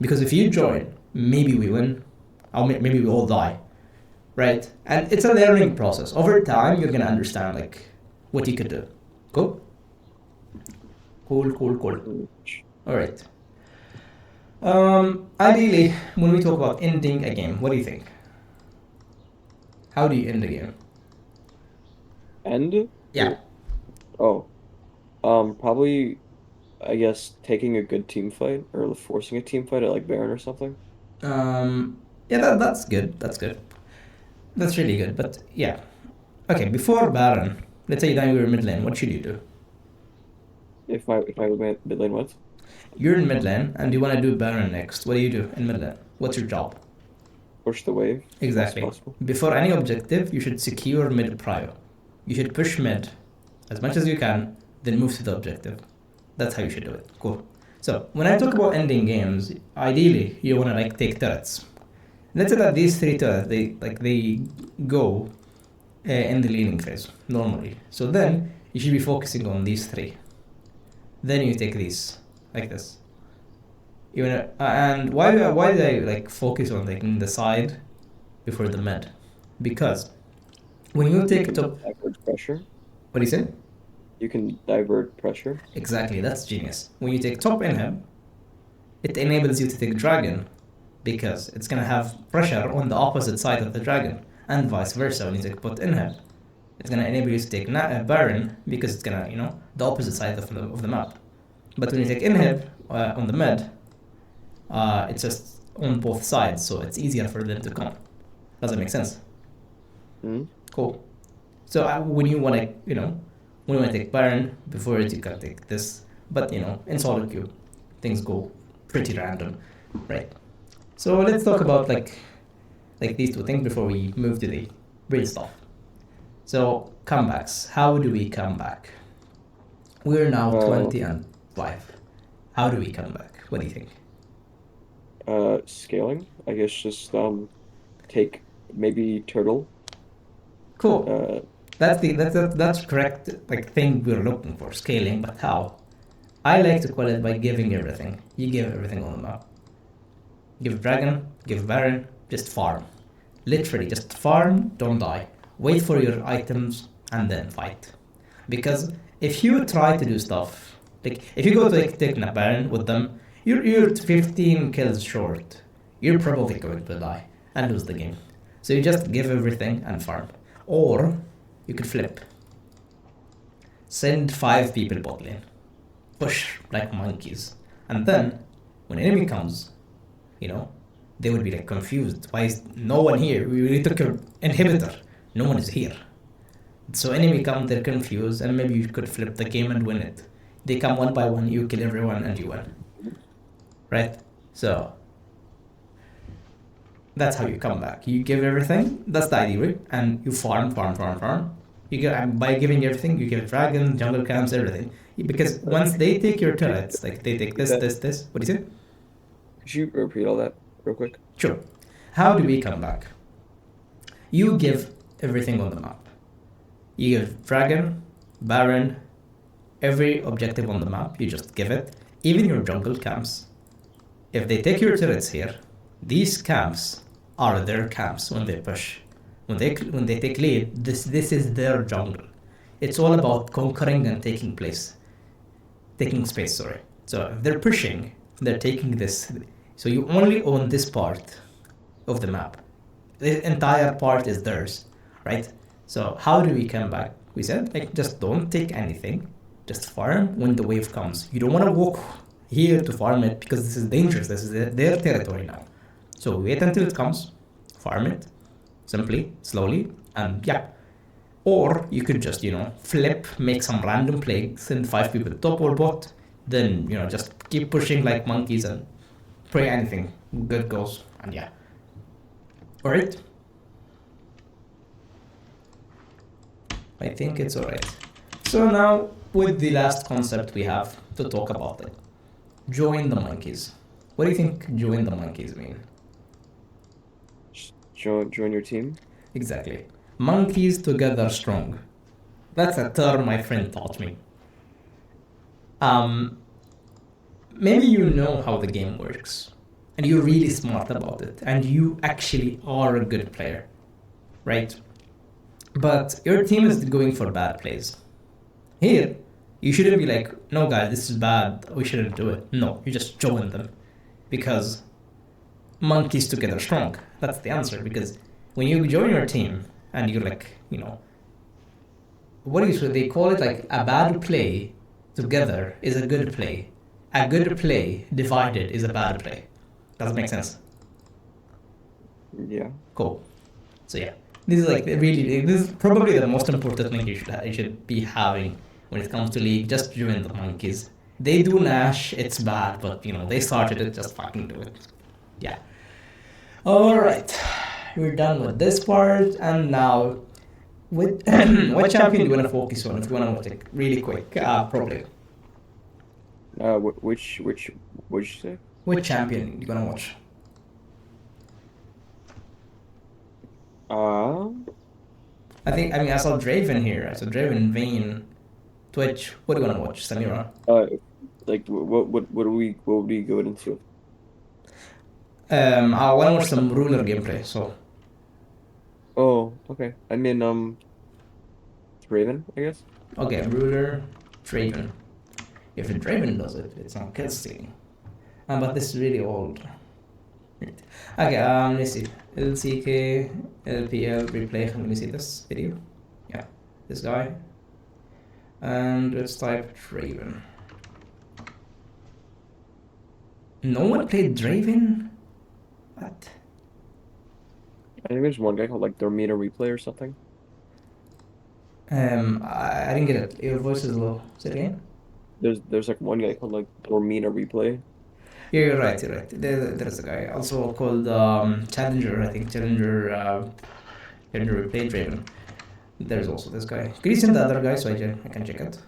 S1: because if you join, maybe we win, or maybe we all die, right? And it's a learning process. Over time, you're gonna understand like what you could do. Cool. Cool. All right. Ideally, when we talk about ending a game, what do you think? How do you end a game?
S2: End?
S1: Yeah.
S2: Oh. Probably, I guess, taking a good team fight or forcing a team fight at like Baron or something.
S1: Yeah, that's good. That's good. That's really good. But yeah. Okay, before Baron, let's say now you're mid lane, what should you do?
S2: If I went mid lane, what?
S1: You're in mid lane and you want to do Baron next. What do you do in mid lane? What's your job?
S2: Push the wave.
S1: Exactly.
S2: As possible.
S1: Before any objective, you should secure mid prior. You should push mid as much as you can, then move to the objective. That's how you should do it. Cool. So when I talk about ending games, ideally you want to like take turrets. Let's say that these 3 turrets they go in the leading phase normally. So then you should be focusing on these 3. Then you take these like this. And why do I like focus on taking the side before the mid? Because when you take top,
S2: Divert pressure.
S1: what do you say?
S2: You can divert pressure.
S1: Exactly, that's genius. When you take top inhib, it enables you to take dragon because it's gonna have pressure on the opposite side of the dragon, and vice versa. When you take bot inhib, it's gonna enable you to take baron because it's gonna the opposite side of the map. But when you take inhib on the mid, it's just on both sides, so it's easier for them to come. Does that make sense?
S2: Hmm.
S1: Cool. So when you want to, when you want to take Baron, before it you can take this. But in solo queue, things go pretty random, right? So let's talk about like these 2 things before we move to the real stuff. So comebacks. How do we come back? We're now 20-5. How do we come back? What do you think?
S2: Scaling. I guess just take maybe turtle.
S1: Cool. That's correct. Like thing we're looking for, scaling. But how? I like to call it by giving everything. You give everything on the map. Give dragon, give baron, just farm. Literally, just farm. Don't die. Wait for your items and then fight. Because if you try to do stuff like if you go to like take a baron with them, you're 15 kills short. You're probably going to die and lose the game. So you just give everything and farm. Or you could flip. Send 5 people bot lane. Push like monkeys. And then, when enemy comes, they would be like confused. Why is no one here? We really took your inhibitor. No one is here. So enemy come, they're confused, and maybe you could flip the game and win it. They come one by one, you kill everyone, and you win. Right? So, that's how you come back. You give everything. That's the idea, right? And you farm. You get by giving everything. You give dragon, jungle camps, everything. Because once they take your turrets, like they take this. What do you say?
S2: Could you repeat all that real quick?
S1: Sure. How do we come back? You give everything on the map. You give dragon, baron, every objective on the map. You just give it. Even your jungle camps. If they take your turrets here, these camps are their camps when they push. When they take lead, this is their jungle. It's all about conquering and taking space. Sorry. So if they're pushing, they're taking this. So you only own this part of the map. The entire part is theirs, right? So how do we come back? We said like just don't take anything, just farm when the wave comes. You don't want to walk here to farm it because this is dangerous. This is their territory now. So wait until it comes, farm it, simply, slowly, and yeah. Or you could just, flip, make some random play, send 5 people top or bot, then, just keep pushing like monkeys and pray anything good goes, and yeah. Alright? I think it's alright. So now, with the last concept we have to talk about it, join the monkeys. What do you think join the monkeys mean?
S2: Join your team.
S1: Exactly. Monkeys together strong. That's a term my friend taught me. Um, Maybe you know how the game works, and you're really smart about it, and you actually are a good player, right? But your team is going for bad plays. Here, you shouldn't be like, no, guys, this is bad, we shouldn't do it. No, you just join them. Because monkeys together strong. That's the answer. Because when you join your team, and you're like, what do you say? They call it like a bad play together is a good play. A good play divided is a bad play. Does that make sense?
S2: Yeah.
S1: Cool. So yeah, this is like really, this is probably the most important thing you should be having when it comes to league. Just join the monkeys. They do Nash, it's bad, but they started it, just fucking do it. Yeah. Alright, we're done with this part, and now, with what champion do you want to focus on if you want to take really quick? Probably.
S2: Which what'd you say?
S1: Which champion you want to watch? I saw Draven here. I saw Draven, Vayne, Twitch. What do you want to watch? Samira.
S2: Like what would we go into?
S1: I want to watch some ruler gameplay. So.
S2: Oh, okay. I mean, Draven, I guess.
S1: Okay, ruler, Draven. If a Draven does it, it's not kill stealing. But this is really old. Okay, let me see. LCK, LPL, replay. Let me see this video. Yeah, this guy. And let's type Draven. No one played Draven? What?
S2: I think there's one guy called like Dormita Replay or something.
S1: I didn't get it. Your voice is low. Say it again.
S2: There's like one guy called like Dormita Replay.
S1: Yeah, you're right. You're right. There's a guy also called Challenger. I think Challenger Replay Draven. There's also this guy. Can you send the other guy so I can check it?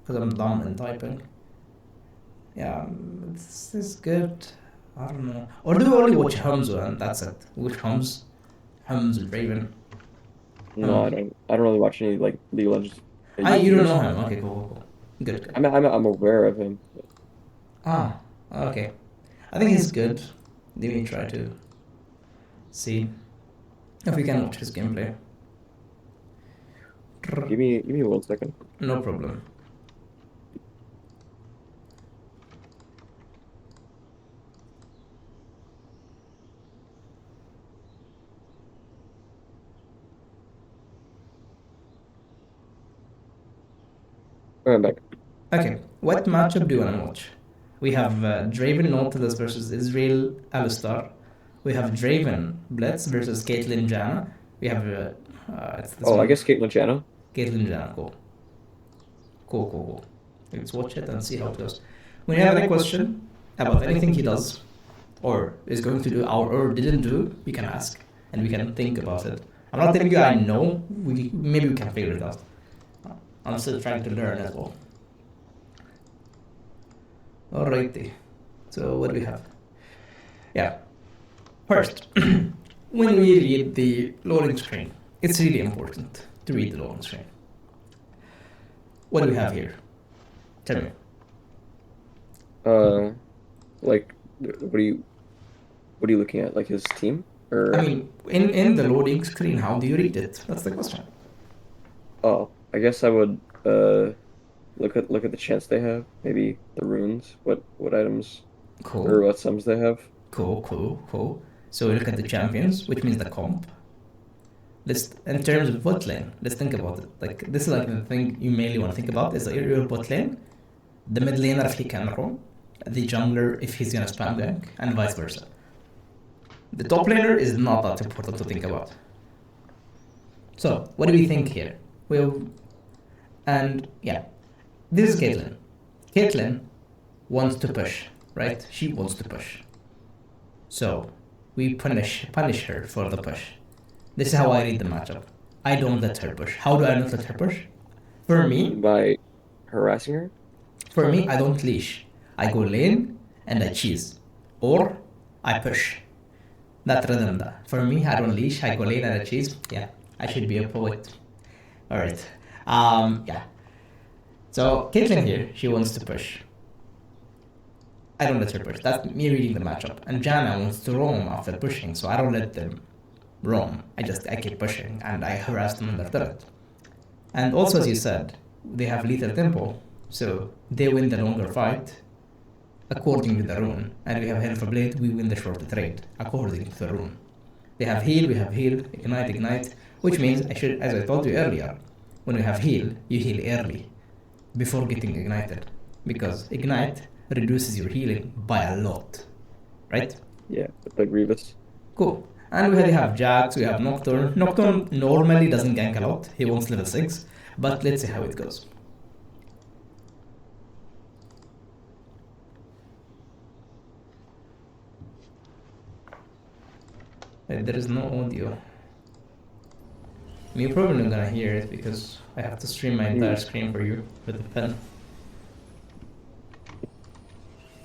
S1: Because I'm dumb in typing. Yeah, this is good. I don't know. Or do we only watch Hamza and that's it? Which Hums? Hums and Draven.
S2: No, I don't really watch any like League of Legends.
S1: You don't know him? Okay, cool. Good.
S2: I'm aware of him.
S1: Ah, okay. I think he's good. Let me try to see if we can watch his gameplay.
S2: Give me 1 second.
S1: No problem.
S2: I'm back.
S1: Okay, what matchup do you want to watch? We have Draven Nautilus versus Israel Alistar. We have Draven Blitz versus Caitlyn Janna. We have it's this one.
S2: I guess Caitlyn Janna.
S1: Caitlyn Janna, cool. Let's watch it and see how it goes. When you have any question about anything he does, or is going to do, or didn't do, you can ask, and we can think about it. I'm not telling you I know. Maybe we can figure it out. I'm still trying to learn as well. Alrighty. So what do we have? Yeah. First, when we read the loading screen, it's really important to read the loading screen. What do we have here? Tell me.
S2: Like, what are you looking at? Like his team, or?
S1: I mean, in the loading screen, how do you read it? That's the question.
S2: Oh, I guess I would look at the chance they have, maybe the runes, what items
S1: Cool.
S2: or what sums they have.
S1: Cool. So we look at the champions, which means the comp. In terms of bot lane, let's think about it. Like this is like the thing you mainly want to think about is your bot lane, the mid laner if he can roam, the jungler if he's gonna spam gank, and vice versa. The top laner is not that important to think about. So, what do we think here? And yeah, this is Caitlyn. Caitlyn wants to push, right? She wants to push. So, we punish her for the push. This is how I read the matchup. I don't let her push. How do I not let her push? For me,
S2: By harassing her?
S1: I don't leash. I go lane and I cheese. Or I push. That rhythm that. For me, I don't leash, I go lane and I cheese. Yeah, I should be a poet. Alright. Yeah. So Caitlyn here, she wants to push. I don't let her push. That's me reading the matchup. And Janna wants to roam after pushing, so I don't let them roam. I keep pushing and I harass them under turret. And also, as you said, they have lethal tempo, so they win the longer fight according to the rune. And we have Hail for Blade, we win the shorter trade according to the rune. They have heal, we have heal, ignite, which means as I told you earlier, when you have heal, you heal early before getting ignited, because ignite reduces your healing by a lot, right?
S2: Yeah, like Grievous.
S1: Cool. And we have Jax, we have Nocturne. Nocturne normally doesn't gank a lot, he wants level 6, but let's see how it goes. There is no audio. You're probably not gonna hear it because I have to stream my entire screen for you with the pen.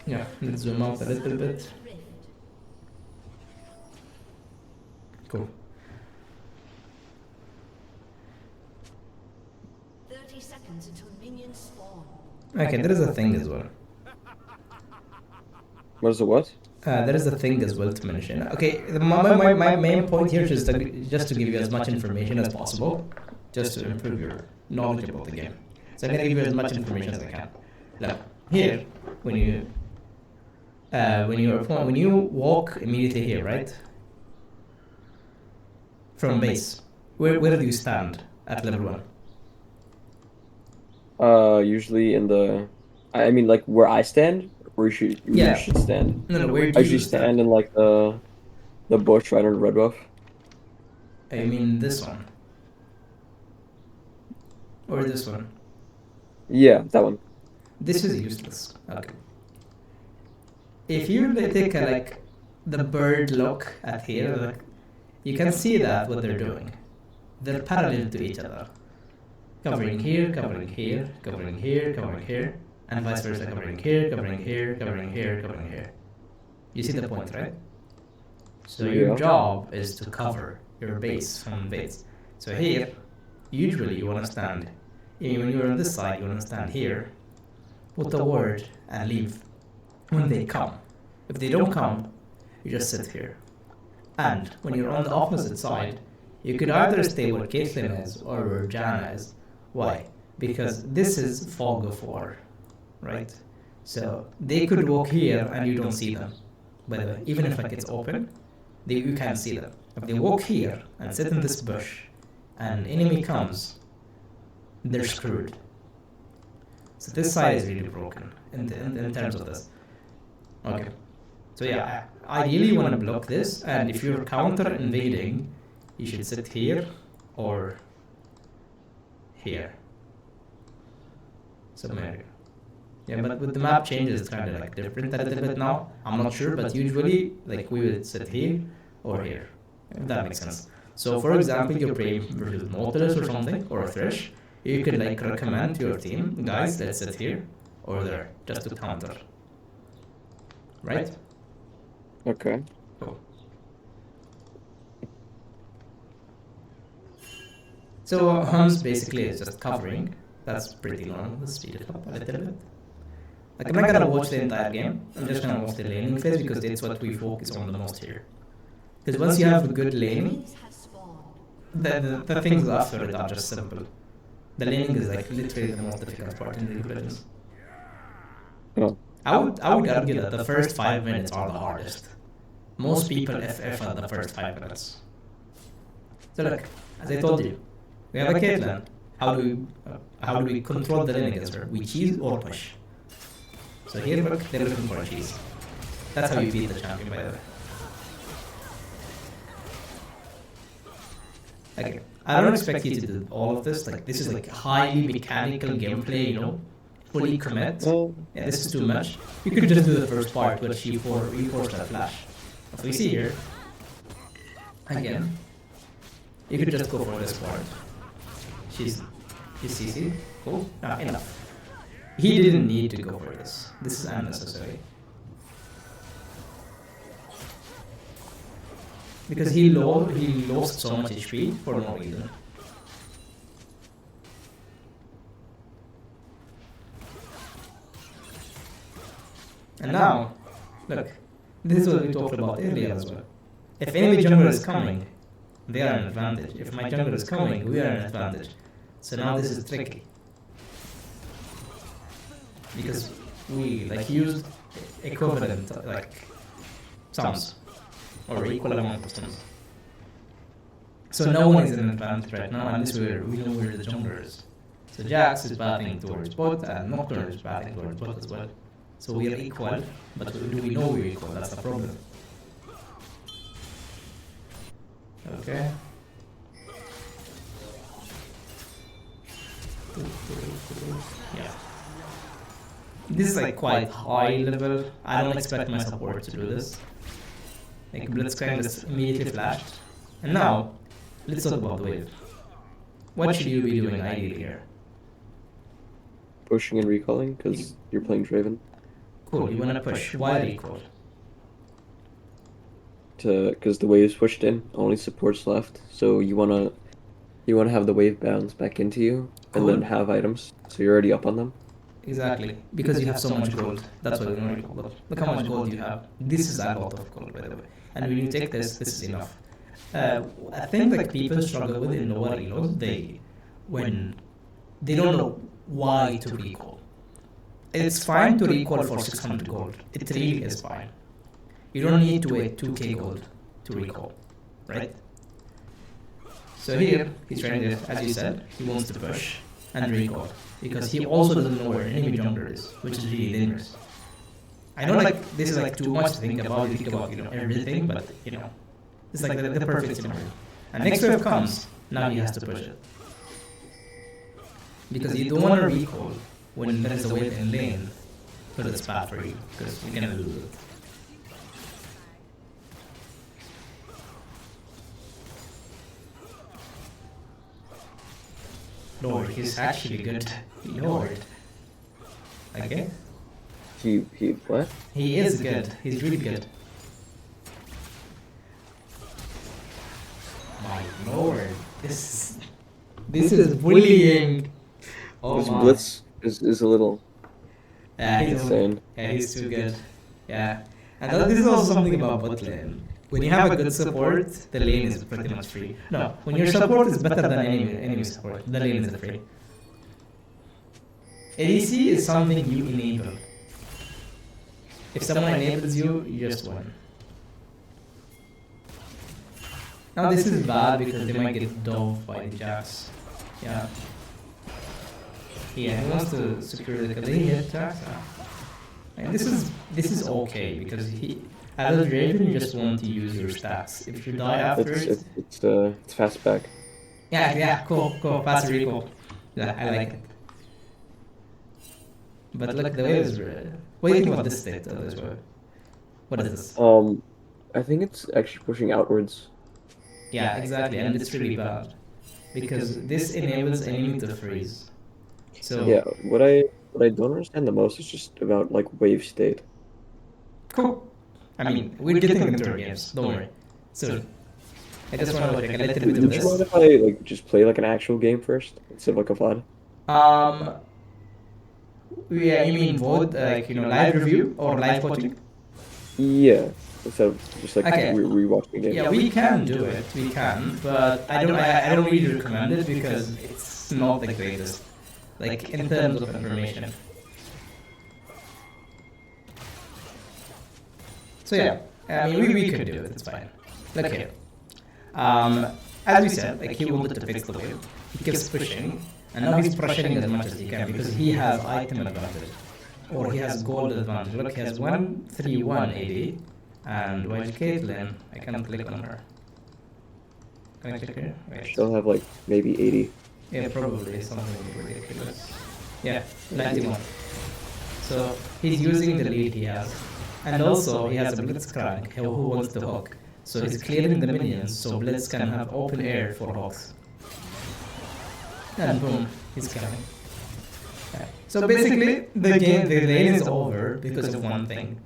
S1: Yeah, let's zoom out a little bit. Cool.
S3: 30 seconds until minions spawn.
S1: Okay, there is a thing as well.
S2: What is the what?
S1: There is a thing as well to mention. Okay, my main point here is just to give you as much information as possible, just to improve your knowledge about the game. So I'm gonna give you as much information as I can. Now, here, when you walk immediately here, right? From base, where do you stand at level 1?
S2: Usually in the, I mean, like where I stand, where you should stand.
S1: No, where do
S2: I
S1: you
S2: usually stand in like the bush right under red buff.
S1: I mean this one. Or this one.
S2: Yeah, that one.
S1: This is useless. Okay. If you take the bird look at here, you can see that what they're doing. They're parallel to each other. Covering here, covering here, covering here, covering here, and vice versa, covering here, covering here, covering here, covering here. You see the point, right? So your job is to cover your base from base. So here, usually you want to stand, when you're on this side, you want to stand here, put a word, and leave when they come. If they don't come, you just sit here. And when you're on the opposite side, you could either stay where Caitlyn is or where Janna is. Why? Because this is fog of war, right? So they could walk here and you don't see them. By the way, even if it's open, you can't see them. If they walk here and sit in this bush, and enemy comes, they're screwed. So this side is really broken in terms of this. Okay. So yeah, ideally you want to block this, and if you're counter invading, you should sit here or here. Somewhere. Yeah, but with the map changes, it's kind of different a little bit now. I'm not sure, but usually we would sit here or here, if that makes sense. So for example, you're playing versus Nautilus or something, or a Thresh, you could recommend to your team, guys, let's sit here or there, just to counter. Right?
S2: Okay.
S1: Cool. So Hums basically is just covering. That's pretty normal. Let's speed it up a little bit. I'm not gonna watch the entire game. I'm just gonna watch the laning phase because that's what we focus on the most here. Because once you have a good lane, the things after it are just simple. The laning is literally the most difficult part in League of Legends.
S2: Oh.
S1: I would argue that the first 5 minutes are the hardest. Most people FF at the first 5 minutes. So look, as I told you, we have a Caitlyn. How do we control the lane against her? We cheese or push. So here look, they're looking for a cheese. That's how you beat the champion, by the way. Okay, I don't expect you to do all of this. Like, this is like highly mechanical gameplay, you know, fully commit.
S2: Well,
S1: Yeah, this is too much. You could just do the first part, which you reinforce that flash. As we see here, again, you could just go for this part. She's CC. Cool. No, enough. He didn't need to go for this. This is unnecessary. Because he lost so much HP for no reason. And now, look, this is what we talked about earlier as well. If enemy jungler is coming, they are an advantage. If my jungler is coming, we are an advantage. So now this is tricky. Because we like used equivalent like sums or equal amount of sums. So no one is in an advantage right now unless we know where the jungler is. So Jax is batting towards bot and Nocturne is batting towards bot as well. So we are equal, but do we know we're equal? That's the problem. Okay. Yeah. This is like quite high level. I don't expect my support to do this. Like Blitzcrank is immediately flashed. And now, let's talk about the wave. What should you be doing ideally here?
S2: pushing and recalling because you're playing Draven.
S1: Cool, you wanna push. Why recall?
S2: Because the wave's pushed in, only support's left. So you wanna have the wave bounce back into you and then
S1: Cool.
S2: have items. So you're already up on them.
S1: Exactly, because you have so much gold. That's why you want to recall. Look how much gold you have. This is a lot of gold, by the way. And when you take this is enough. I think like people struggle with in lower elos. When they don't know why to recall. It's fine to recall for 600 gold. It really is fine. You don't need to wait 2k gold to recall, right? So here, he's trying to, as you said, he wants to push and recall. Because he also doesn't know where enemy jungler is, which is really dangerous. I know like this is like too much to think about, everything, but it's like the perfect scenario. And next wave comes, now he has to push it. Because you don't want to recall when there is a wave in lane, because it's bad for you, because you're gonna lose it. Lord, he's actually good. Lord. Okay?
S2: He what?
S1: He is good. He's really good. My lord. This is bullying. Oh
S2: This
S1: my.
S2: blitz is a little
S1: Yeah,
S2: insane.
S1: he's too good. Yeah. And this is also something about bot lane. When you have a good support, the lane is pretty much free. No, when your support is better than enemy support, the lane is free. ADC is something you enable. If someone enables you, you just win. Now this is bad because they might get dove by the Jax. Yeah. Yeah, he wants to secure the killing hit Jax. And this is okay because as a Draven, you just want to use your stats. If you die after
S2: It's fast back.
S1: yeah, cool, fast recall. Yeah, I like it. But look, the way is what do you think about this state as well? What is this?
S2: I think it's actually pushing outwards.
S1: Yeah, exactly, and it's really bad because this enables enemy to freeze. So
S2: Yeah, what I don't understand the most is just about like wave state.
S1: cool. I mean, we're getting into our games. Don't worry. So I just want to like a little bit of
S2: Would you mind
S1: this.
S2: if I like just play like an actual game first instead of like a VOD?
S1: Yeah, you mean vote like live review or live voting?
S2: Yeah, instead of just like
S1: Okay.
S2: rewatching the game.
S1: Yeah, we can do it. We can, but I don't really recommend it because it's not the greatest. Like in terms of information. So yeah, I mean we could do it. It's fine. Look here. As we said, like he wanted to fix the wave. He keeps pushing, and now he's pushing as much as he can because he has item advantage, or he has gold advantage. Look, he has 131 AD, and while Caitlyn, I cannot click on her. Right clicker. Right.
S2: Still have like maybe 80.
S1: Yeah, probably something ridiculous. Yeah, 91. So he's using the lead he has. And also he has a Blitzcrank who wants to hook. So he's clearing the minions so Blitz can have open air for hooks. And boom, he's killing. Yeah. So basically, the lane is over because of one thing.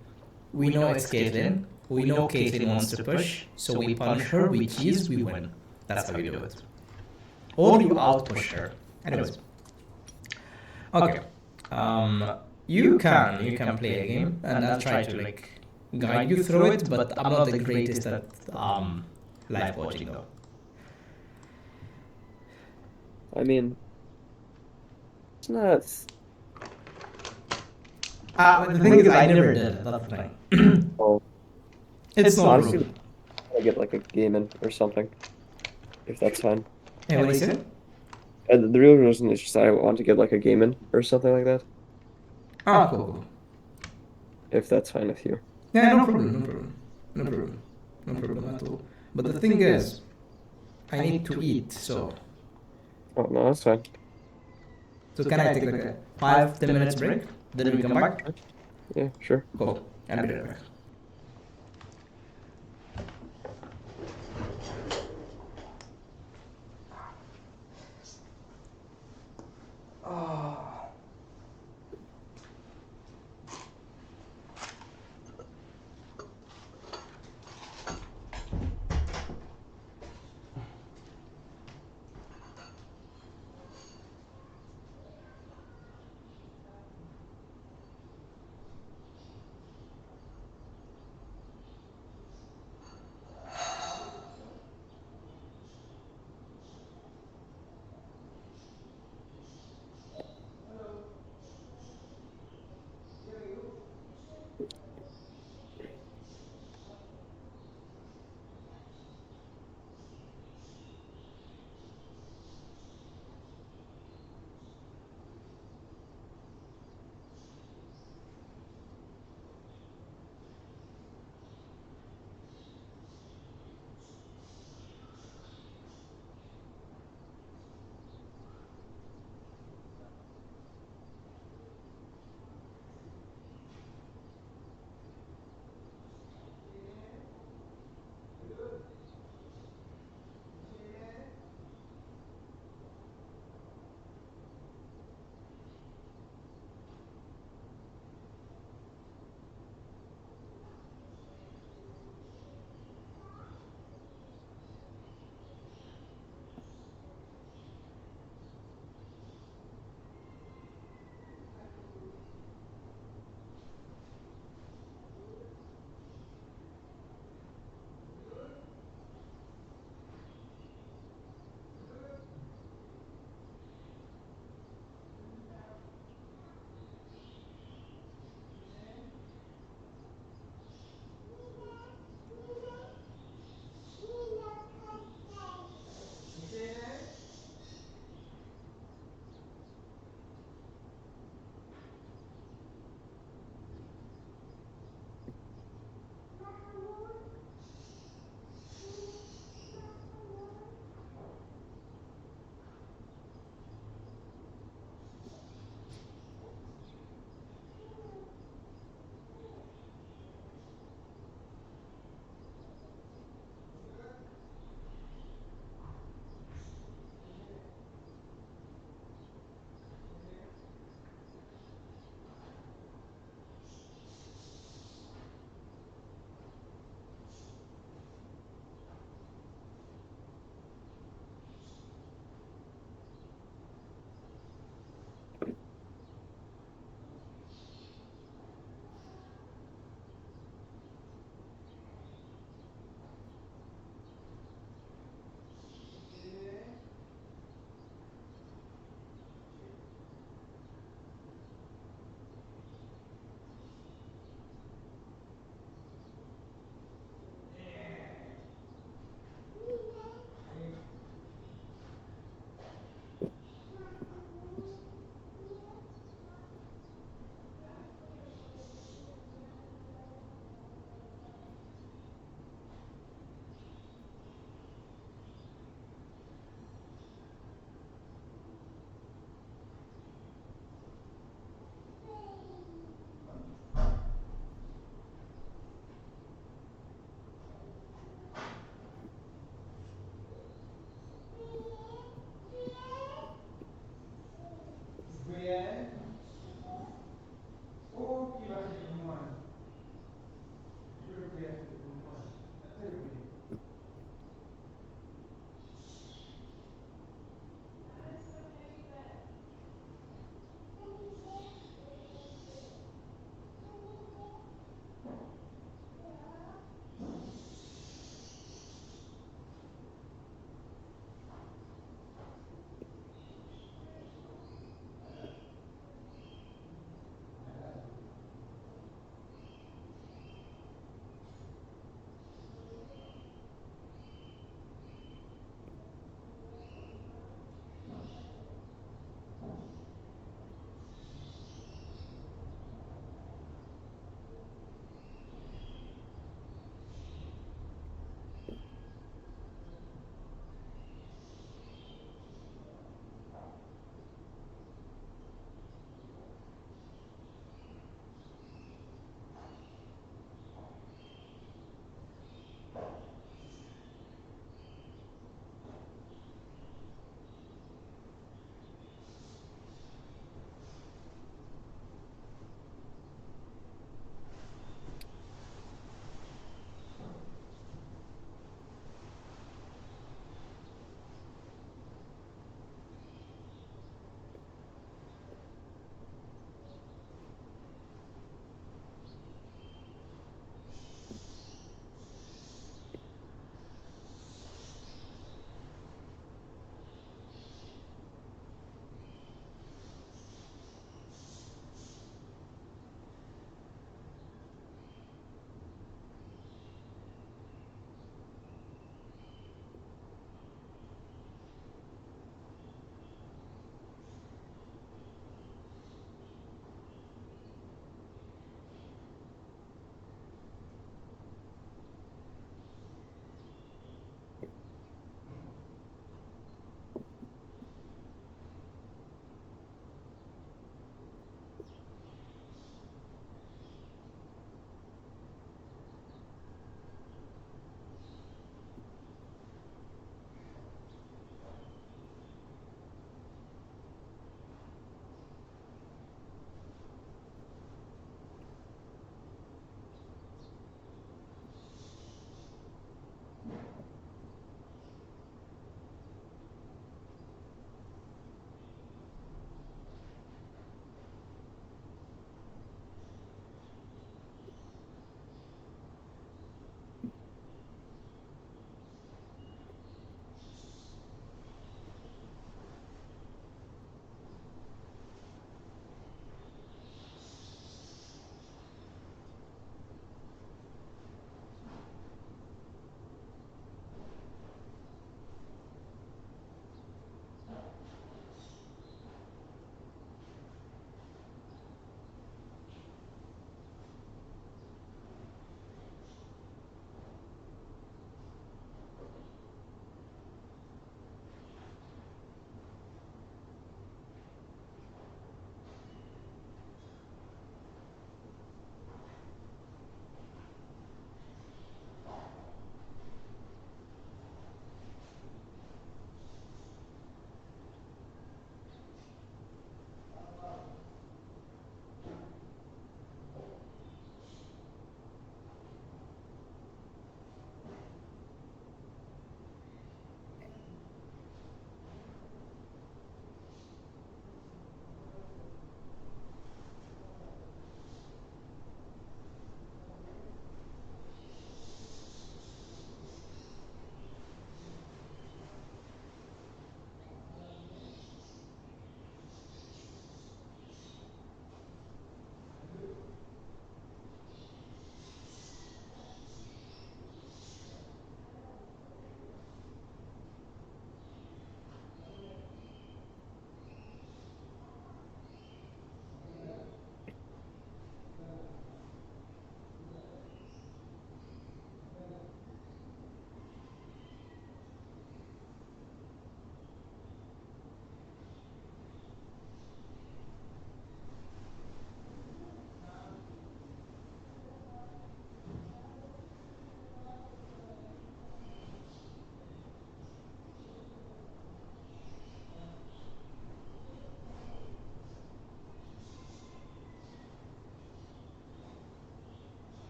S1: We know it's Caitlyn. We know Caitlyn wants to push, so we punish her, we cheese, we win. That's how you do it. Or you outpush her. Anyways. Okay. You can play a game, and I'll try to like guide you through it, but I'm not the greatest at live coaching though.
S2: I mean, it's not.
S1: The thing is, I never did it. That's the thing.
S2: Oh,
S1: It's not
S2: honestly,
S1: proven.
S2: I get like a game in or something, if that's fine.
S1: Hey, what do you say?
S2: And the real reason is just I want to get like a game in or something like that,
S1: Ah, cool.
S2: if that's fine with you.
S1: Yeah, no problem, no problem. No problem. No problem at all. But the thing is, I need to eat, so.
S2: Oh no, that's fine.
S1: So can I take like a 5-10 minutes break? Then we come back?
S2: Yeah, sure.
S1: Cool. I'll be right back.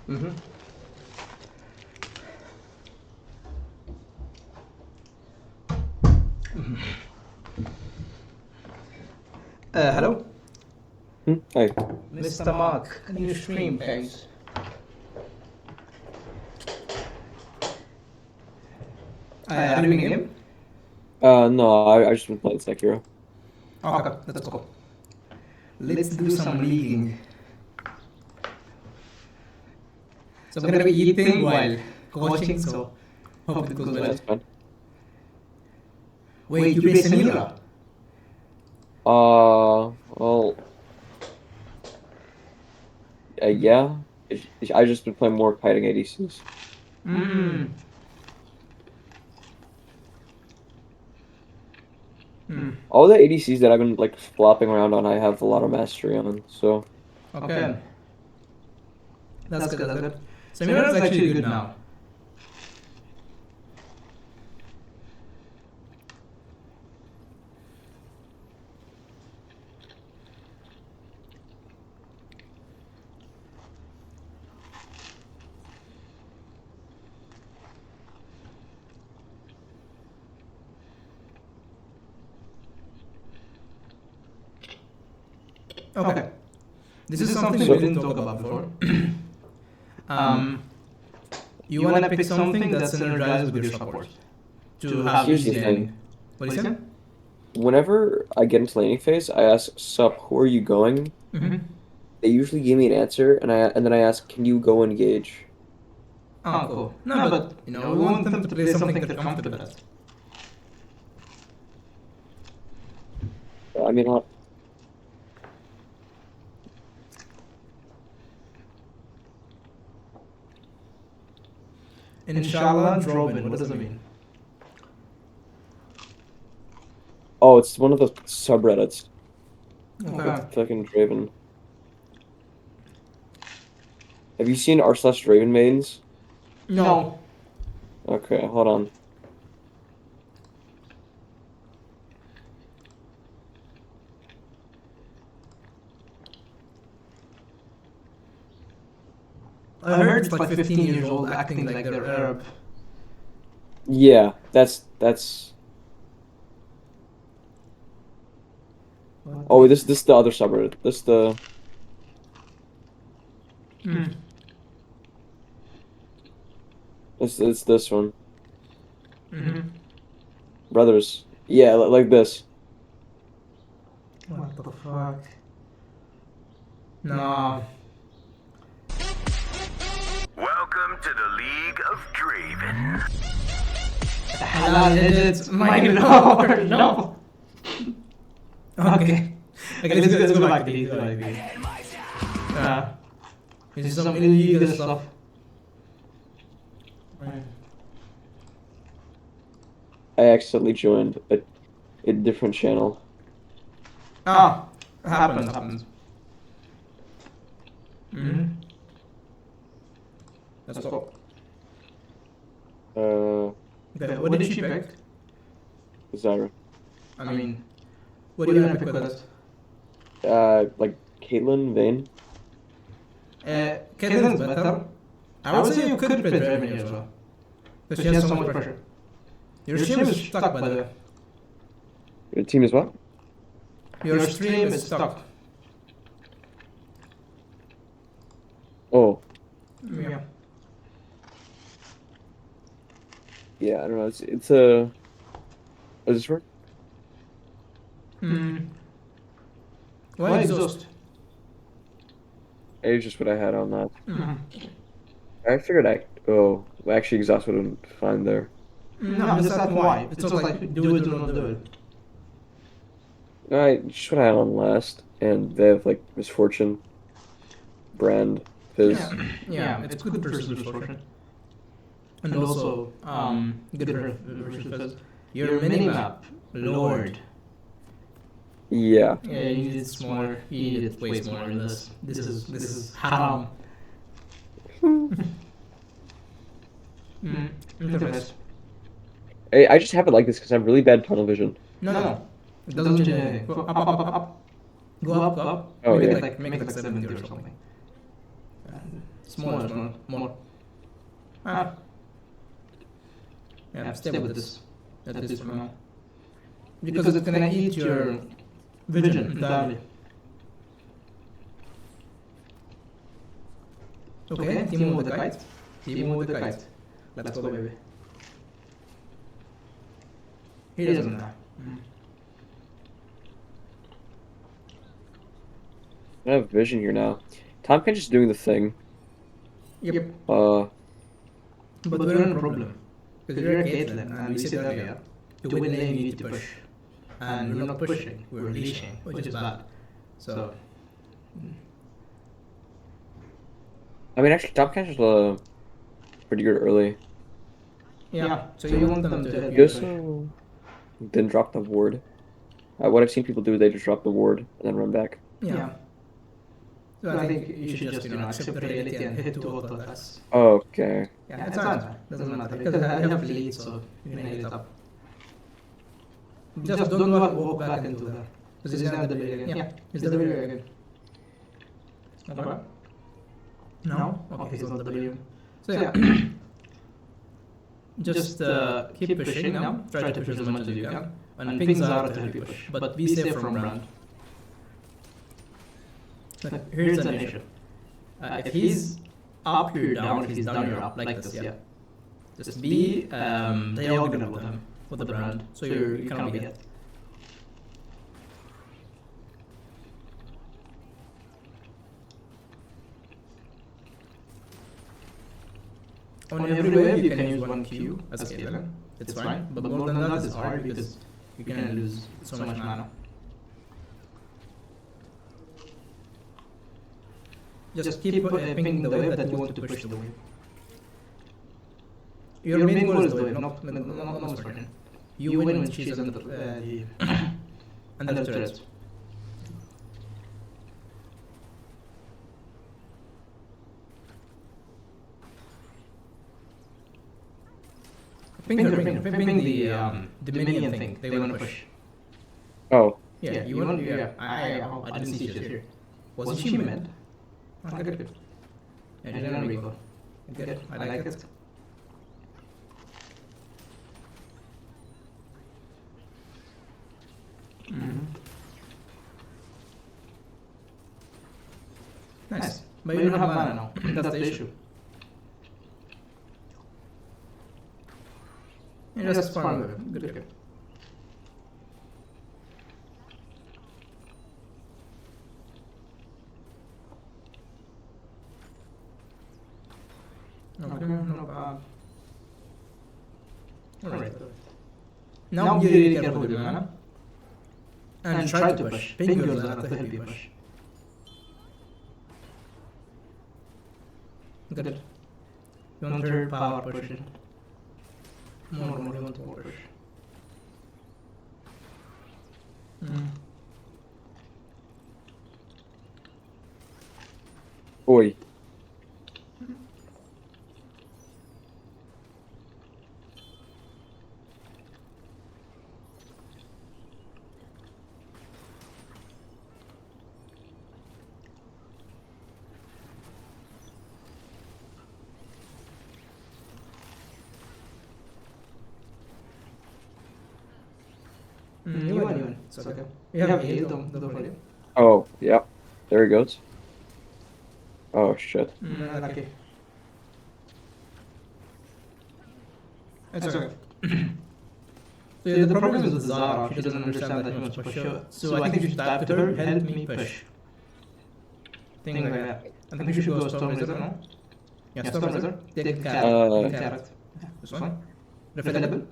S1: Mm-hmm. Hello?
S2: Hi.
S1: Mr. Mark, can you stream, please? Are you in game?
S2: No, I just been playing Sekiro.
S1: Okay, that's cool. Let's do some leaguing. So I'm gonna be eating while watching, so hope it goes well.
S2: That's fine.
S1: Wait, you play Samira?
S2: Well, yeah. I just been playing more kiting ADCs.
S1: Hmm.
S2: All the ADCs that I've been like flopping around on, I have a lot of mastery on. So
S1: Okay. That's good, that's good. Samira is actually good now. Okay. This is something we didn't talk about before. You wanna pick something that synergizes with your support to have
S2: Here's the
S1: easy
S2: thing.
S1: laning. What is it?
S2: whenever I get into laning phase, I ask, "Sup, who are you going?"
S1: Mm-hmm.
S2: They usually give me an answer, and then I ask, "Can you go engage?"
S1: Oh, cool. No, but we want them to play something they're comfortable at.
S2: I mean,
S1: Inshallah, Draven. What does it mean?
S2: oh, it's one of the subreddits.
S1: Okay.
S2: Fucking Draven. Have you seen r/Draven mains?
S1: No.
S2: Okay, hold on.
S1: I heard it's like 15 years old acting like they're Arab.
S2: Yeah, that's. Oh, this is the other subreddit. This the.
S1: Hmm.
S2: It's this one.
S1: Mm-hmm.
S2: Brothers. Yeah, like this.
S1: What the fuck? No.
S4: Welcome to the League of Draven.
S1: Halal edits, my lord, no. Okay. Okay, let's go back to these. This is some illegal stuff.
S2: I accidentally joined a different channel.
S1: Ah, happens. Mm-hmm. That's cool. Okay, what did she pick?
S2: Zyra.
S1: I mean, what do you want to pick with us?
S2: Like Caitlyn, Vayne.
S1: Caitlyn's better. I would say you could play Draven here as well. Because she has so much pressure. Your stream is stuck, by the way.
S2: Your team is what?
S1: Your stream is stuck.
S2: Oh,
S1: Yeah.
S2: yeah. I don't know. It's a. Does this work?
S1: Hmm. Why exhaust?
S2: It's just what I had on that.
S1: Mm-hmm.
S2: I figured actually exhaust would have been fine there.
S1: No, I'm just asking why. It's not like do it or not do it.
S2: No, just what I had on last, and they have like Misfortune, Brand, Fizz.
S1: Yeah, it's good versus Misfortune. And also, good versus Fizz. Your minimap, Lord.
S2: Yeah.
S1: Yeah, you need it smaller. You need it way smaller than this. This is haram. Interface.
S2: I just have it like this because I have really bad tunnel vision.
S1: No. It doesn't change anything. Go up. Go up.
S2: Oh,
S1: make
S2: yeah.
S1: Make it like 70 or something. Smaller. More. Ah. Yeah, stay with this. At least for now. Because it's gonna eat your vision entirely. Okay, team with the kite. Team with the kite. Let's go, baby. He doesn't die.
S2: I have vision here now. Tom Kench is doing the thing.
S1: Yep.
S2: Uh,
S1: But we're in a problem. Because you're a Caitlyn, and we said earlier, to win lane you need to push. And we're not pushing, we're leashing, which is bad. So,
S2: I mean, actually, Tom Kench is pretty good early.
S1: yeah, so you want them to help
S2: He
S1: you push.
S2: also didn't drop the ward. What I've seen people do, they just drop the ward and then run back.
S1: Yeah. So I think you should just, accept the reality and hit 2 auto attacks.
S2: Okay.
S1: Yeah, it's fine. Doesn't matter. Because I have lead, so you can heal it up. Just don't walk back into there. Because he's gonna W again. Yeah, he's W again. Okay. No? Okay, he's not W. So yeah. Just keep pushing now. Try to push as much as you can. And pings are to help you push. But be safe from brand. Like, here's an issue. If he's up, you're down. If he's down, you're up. Like this, yeah. Just be diagonal with him, with the brand. So you cannot be hit. On every wave, you can use 1 Q as a Caitlyn. It's fine. But more than that is hard because you're gonna lose so much mana. Just keep pinging the wave that you want to push the wave. Your main goal is the wave, not Spartan. You win when she's under the under the turret. Ping the minion thing they want to push.
S2: Oh.
S1: Yeah, you want. Yeah, I didn't see shit here. Wasn't she mid? Oh, good. Yeah, she didn't recall. Good, I like it. Nice. But you don't have mana now. That's the issue. Yeah, just farm with it. Good. Okay, no bad. Alright. Now be really careful with your mana. And try to push. Ping your Zara to help you push. Good. You want her power push it. More, you want to push.
S2: Oi.
S1: You win. It's okay. You have heal, don't forget.
S2: Oh, yep. There he goes. Oh, shit.
S1: Lucky. It's okay. So the problem is with Zara, she doesn't understand that you want to push her. So I think you should type to her, help me push. Thing like that. I think you should go Storm Razor, no? Yeah, Storm Razor. Take carrot. This one. Refillable.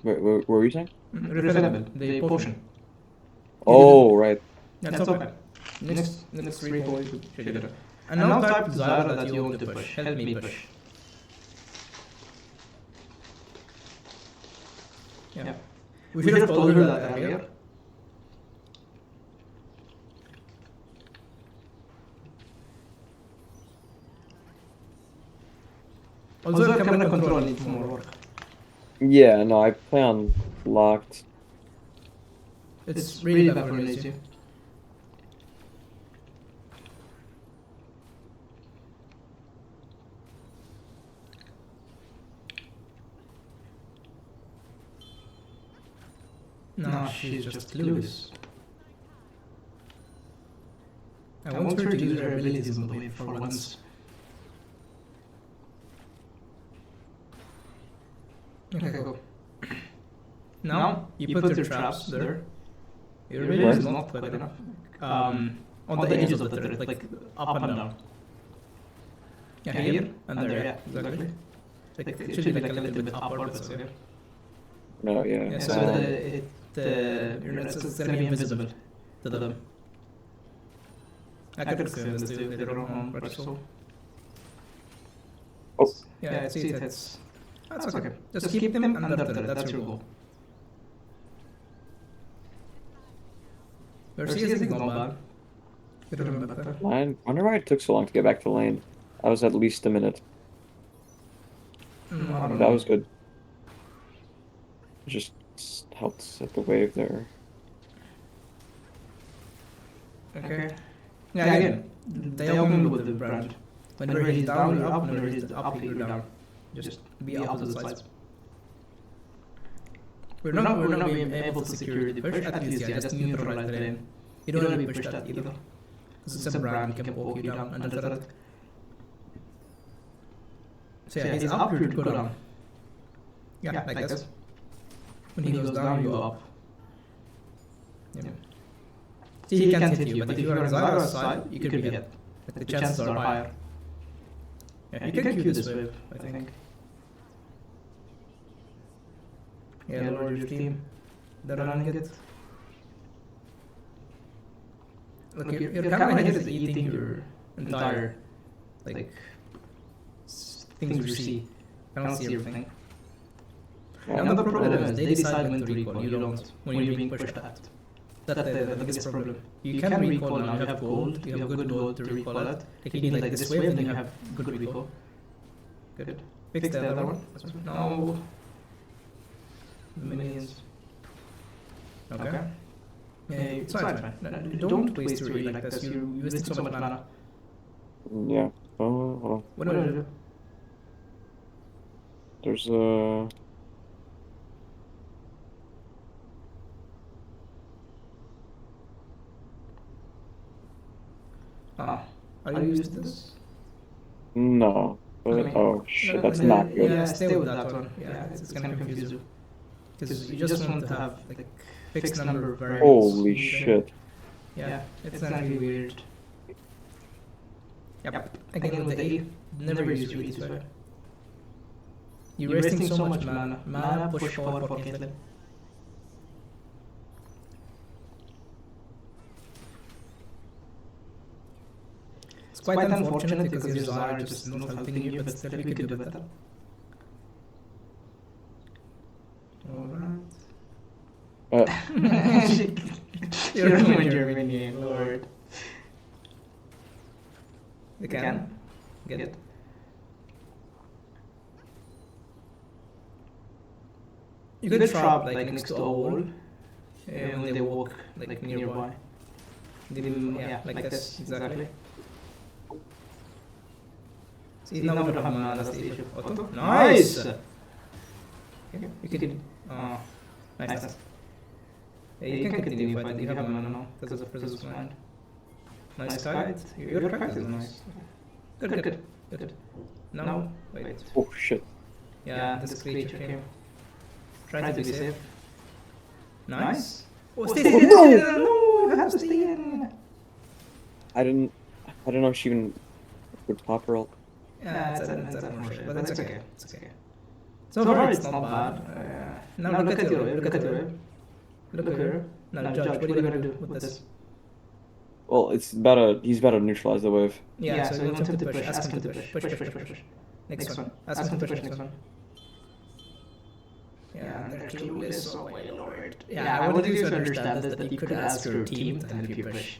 S2: What were you saying?
S1: Refillable. The potion.
S2: Oh, right.
S1: That's okay. Next recall you should get it. And now type to Zara that you want to push. Help me push. Yeah. We should have told her that earlier. Also, camera control needs more work.
S2: Yeah, no, I play on locked.
S1: It's really bad for lazy. No, she's just clueless. I want her to use her abilities on the wave for once. Okay, go. Now, you put your traps there. Your ability is not quite enough. On the edges of the turret, like up and down. Yeah, here and there, yeah, exactly. Like, it should be like a little bit upward, but so yeah.
S2: No, yeah.
S1: Yeah, so it's gonna be invisible to them. I could explain this to you later on, but so.
S2: Oh.
S1: Yeah, see it hits. That's okay. Just keep them under turret, that's your goal. Your CSing is not bad. You remember that.
S2: I wonder why it took so long to get back to lane. I was at least a minute. That was good. Just helped set the wave there.
S1: Okay. Yeah, again, they open with the brand. Whenever he's down, you're up. Whenever he's up, you're down. Just be up to the sides. We're not being able to secure the push at least, yeah, just neutralize the lane. You don't want to be pushed at either. Because it's a brand, can poke you down under the turret. So yeah, he's up, you go down. Yeah, like this. When he goes down, you go up. Yeah. See, he can't hit you, but if you are on Zyra's side, you could be hit. The chances are higher. Yeah, you can Q this wave, I think. Yeah, lower your team. They're running it. Look, your camera here is eating your entire, like, things you see. I don't see everything. And the problem is, they decide when to recall, you don't, when you're being pushed at. That's the biggest problem. You can recall now, you have gold, you have good gold to recall it. Like, you need like this wave, then you have good recall. Good. Fix the other one. No. Minions. Okay. Yeah, it's fine. No, don't waste your E like this, you're wasting so much mana.
S2: Yeah. Oh, hold on.
S1: What do I do?
S2: There's a...
S1: Are you used to this?
S2: No. But, oh shit, that's not good.
S1: Yeah, stay with that one. Yeah, it's gonna confuse you. Because you just want to have like fixed number of variables.
S2: Holy shit.
S1: Yeah, it's gonna be weird. Yep. Again with the E, never use your E this way. You're wasting so much mana. Mana push forward for Caitlyn. It's quite unfortunate because your Zyra just not helping you, but still you could do better. Alright. You ruined your minion, lord. They can. Get. You could trap like next to a wall when they walk like nearby. Yeah, like this, exactly. See, now we don't have mana, that's the issue. Auto? Nice! Okay, you can... Oh, nice. Yeah, you can continue fighting, you have mana now, because of Presence Mind. Nice kite. Your kite is nice. Good. No, wait.
S2: Oh shit.
S1: Yeah, this creature came. Try to be safe. Nice. Oh, stay in! No, you have to stay in!
S2: I didn't know she even would pop her ult.
S1: Yeah, it's unfortunate, but it's okay. So far, it's not bad. Now look at your wave, look at her. Now judge, what are you gonna do with this?
S2: Well, he's about to neutralize the wave.
S1: Yeah, so you want him to push, ask him to push. Next one, ask him to push next one. Yeah, they're clueless, oh my lord. Yeah, I wanted you to understand this, that you could ask your team to help you push.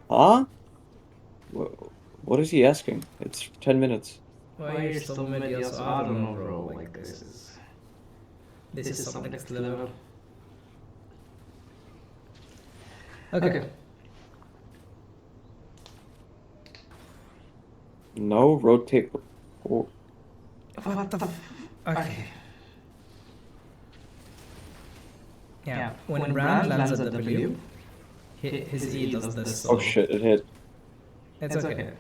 S2: Huh? What is he asking? It's 10 minutes.
S1: Why you're so many also, I don't know, bro, like this is some next level. Okay.
S2: No, rotate. Oh.
S1: What the f... Okay. Yeah, when Brand lands at W, his E does this. So
S2: Oh shit! It hit.
S1: it's okay.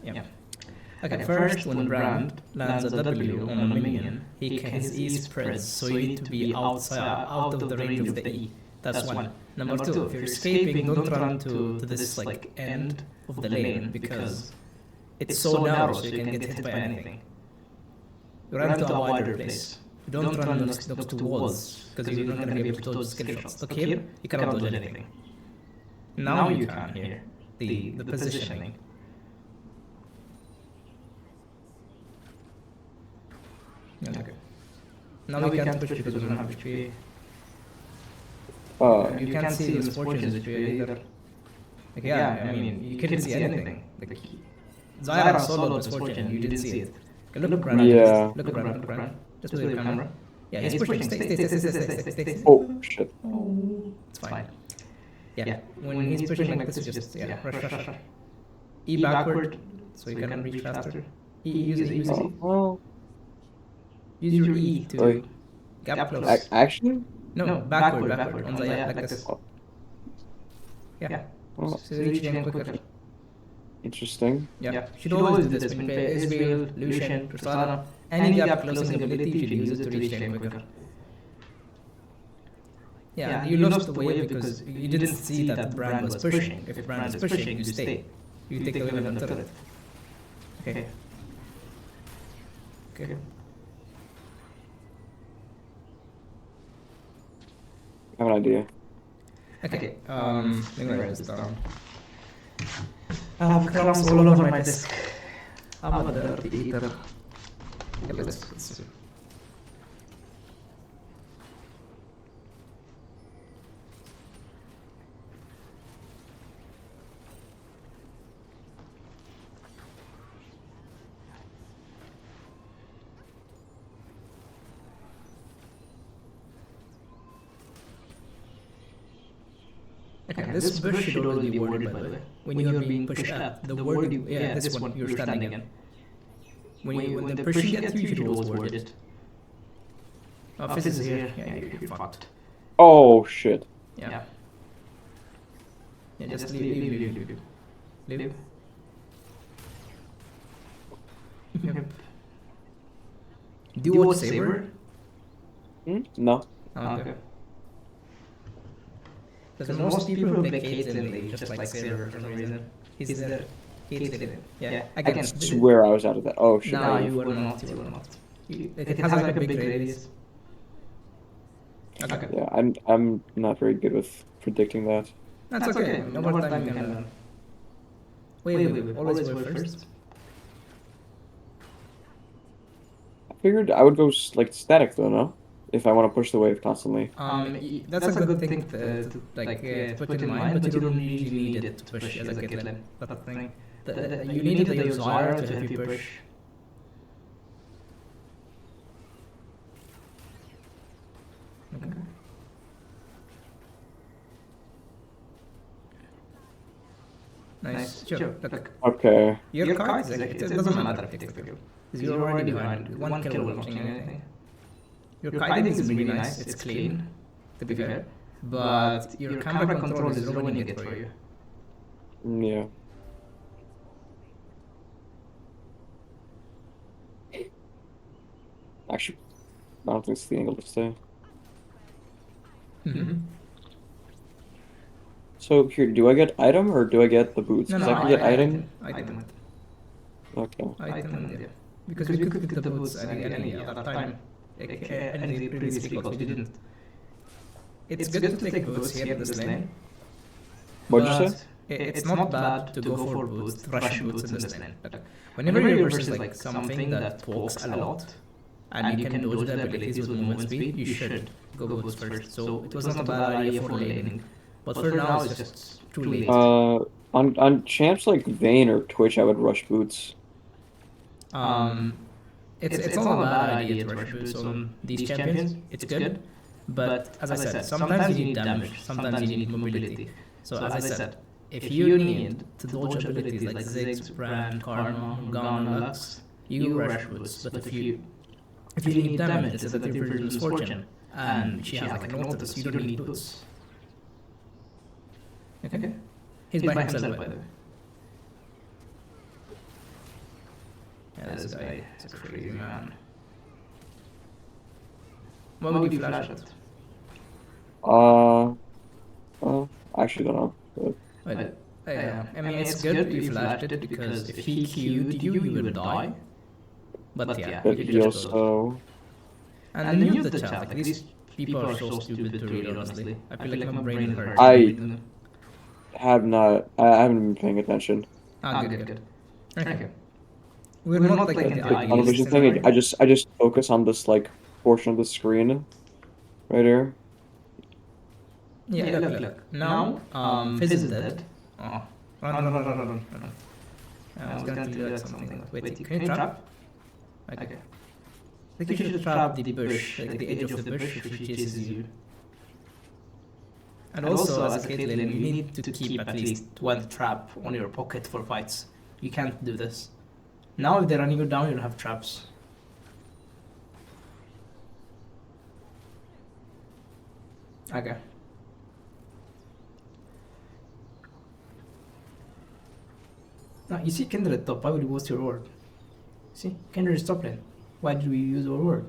S1: Yeah. Okay, first when Brand lands a W on a minion, his E spreads, so you need to be out of the range of the E. That's one. Number two, if you're escaping, don't run to this like end of the lane because it's so narrow, so you can get hit by anything. You run to a wider place. You don't run next to walls because you're not going to be able to dodge skill shots. Look here, you cannot dodge anything. Now you can here. The positioning. Okay. Now we can't push because we don't have HP. You can't see the misfortunes HP either. Like, yeah, I mean, you couldn't see anything. Like, Zyra solo misfortune, you didn't see it. Okay, look, Brand.
S2: Yeah.
S1: Look, Brand. Just with your camera. Yeah, he's pushing. Stay.
S2: Oh shit!
S1: It's fine. Yeah, when he's pushing like this, just rush. E backward, so you can reach faster. Use it.
S2: Oh.
S1: Use your E to gap close.
S2: Actually?
S1: No, backward. On the like this. Yeah.
S2: Oh.
S1: So reach them quicker.
S2: Interesting.
S1: Yeah. Should always do this. When Israel, Lucian, Tristana, any gap closing ability, you should use it to reach them quicker. Yeah, you lost the wave because you didn't see that Brand was pushing. If Brand is pushing, you stay. You take the wave and turret. Okay.
S2: I have an idea.
S1: Okay. Let me write this down. I have crumbs all over my desk. I'm a dirty eater. Okay, let's see. Okay, this bush should already be worded, by the way. When you're being pushed up, the word, this one, you're standing in. When the pushing gets you should always word it. Oh, Fizz is here. Yeah, you're fucked.
S2: Oh shit!
S1: Yeah. Yeah, just leave. Yep. Do you watch Saber?
S2: No.
S1: Oh, okay. Because most people who play Caitlyn, they just like Saber for some reason. He's the Caitlyn. Yeah,
S2: I can swear I was out of that. Oh shit!
S1: No, you were not. It has like a big radius. Okay.
S2: Yeah, I'm not very good with predicting that.
S1: That's okay. No more time you can learn. Wait. Always wait first.
S2: I figured I would go like static though, no? If I want to push the wave constantly.
S1: That's a good thing to put in mind, but you don't usually need it to push as a Caitlyn. That's the thing. You need the Zyra to help you push. Okay. Nice. Sure. Look.
S2: Okay.
S1: Your card, it doesn't matter if it takes the kill. Because you're already behind. One kill won't change anything. Your kiting is really nice, it's clean, to be fair. But your camera control is ruining it for you.
S2: Yeah. Actually, I don't think it's the angle to stay. So here, do I get item or do I get the boots? Because I can get item.
S1: Item.
S2: Okay.
S1: Item, yeah. Because we could get the boots at any other time. Any previous recalls we didn't. It's good to take boots here in this lane.
S2: What'd you say?
S1: It's not bad to go for boots, to rush boots in this lane. But whenever you're versus like something that pokes a lot, and you can dodge the abilities with movement speed, you should go boots first. So it was not a bad idea for laning. But for now, it's just too late.
S2: On champs like Vayne or Twitch, I would rush boots.
S1: It's not a bad idea to rush boots on these champions. It's good. But as I said, sometimes you need damage, sometimes you need mobility. So as I said, if you need to dodge abilities like Ziggs, Brand, Karma, Gun, Lux, you rush boots. But if you need damage, it's a different misfortune. and she has like an auto, so you don't need boots. Okay. He's by himself, by the way. Yeah, this guy is a crazy man. What would you flash at?
S2: I actually don't know. But
S1: Wait, I mean, it's good you flashed it because if he Q'd you, you would die. But yeah,
S2: but
S1: you could
S2: he
S1: just go.
S2: also
S1: And then mute the chat. Like these people are so stupid to read. Honestly, I feel like my brain hurts.
S2: I haven't been paying attention.
S1: Good. Okay. We're not like in the
S2: Tunnel
S1: idealist
S2: vision
S1: scenario.
S2: thing. I just focus on this like portion of the screen right here.
S1: Yeah, look. Now, Fizz is dead. Oh. Run. I was gonna do like something. Wait, can you trap? Okay. I think you should trap the bush, like the edge of the bush if she chases you. And also, as a Caitlyn, you need to keep at least one trap on your pocket for fights. You can't do this. Now if they're running you down, you'll have traps. Okay. Now, you see Kindred top, why would you waste your ward? See, Kindred is top lane. Why did we use our ward?